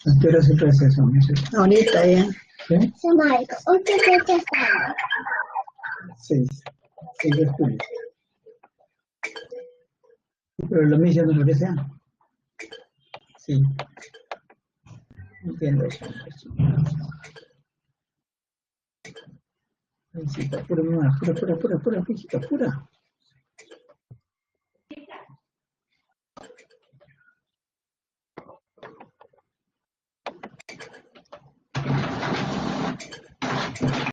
¿A qué hora es el receso? ¿No es cierto? Ahorita ya. ¿Sí? Marco, ¿hoy qué fecha estamos? 6 de julio. Pero lo mismo no es lo que sea. Sí. Entiendo eso. Hijita, pura, mamá, pura, hijita, pura.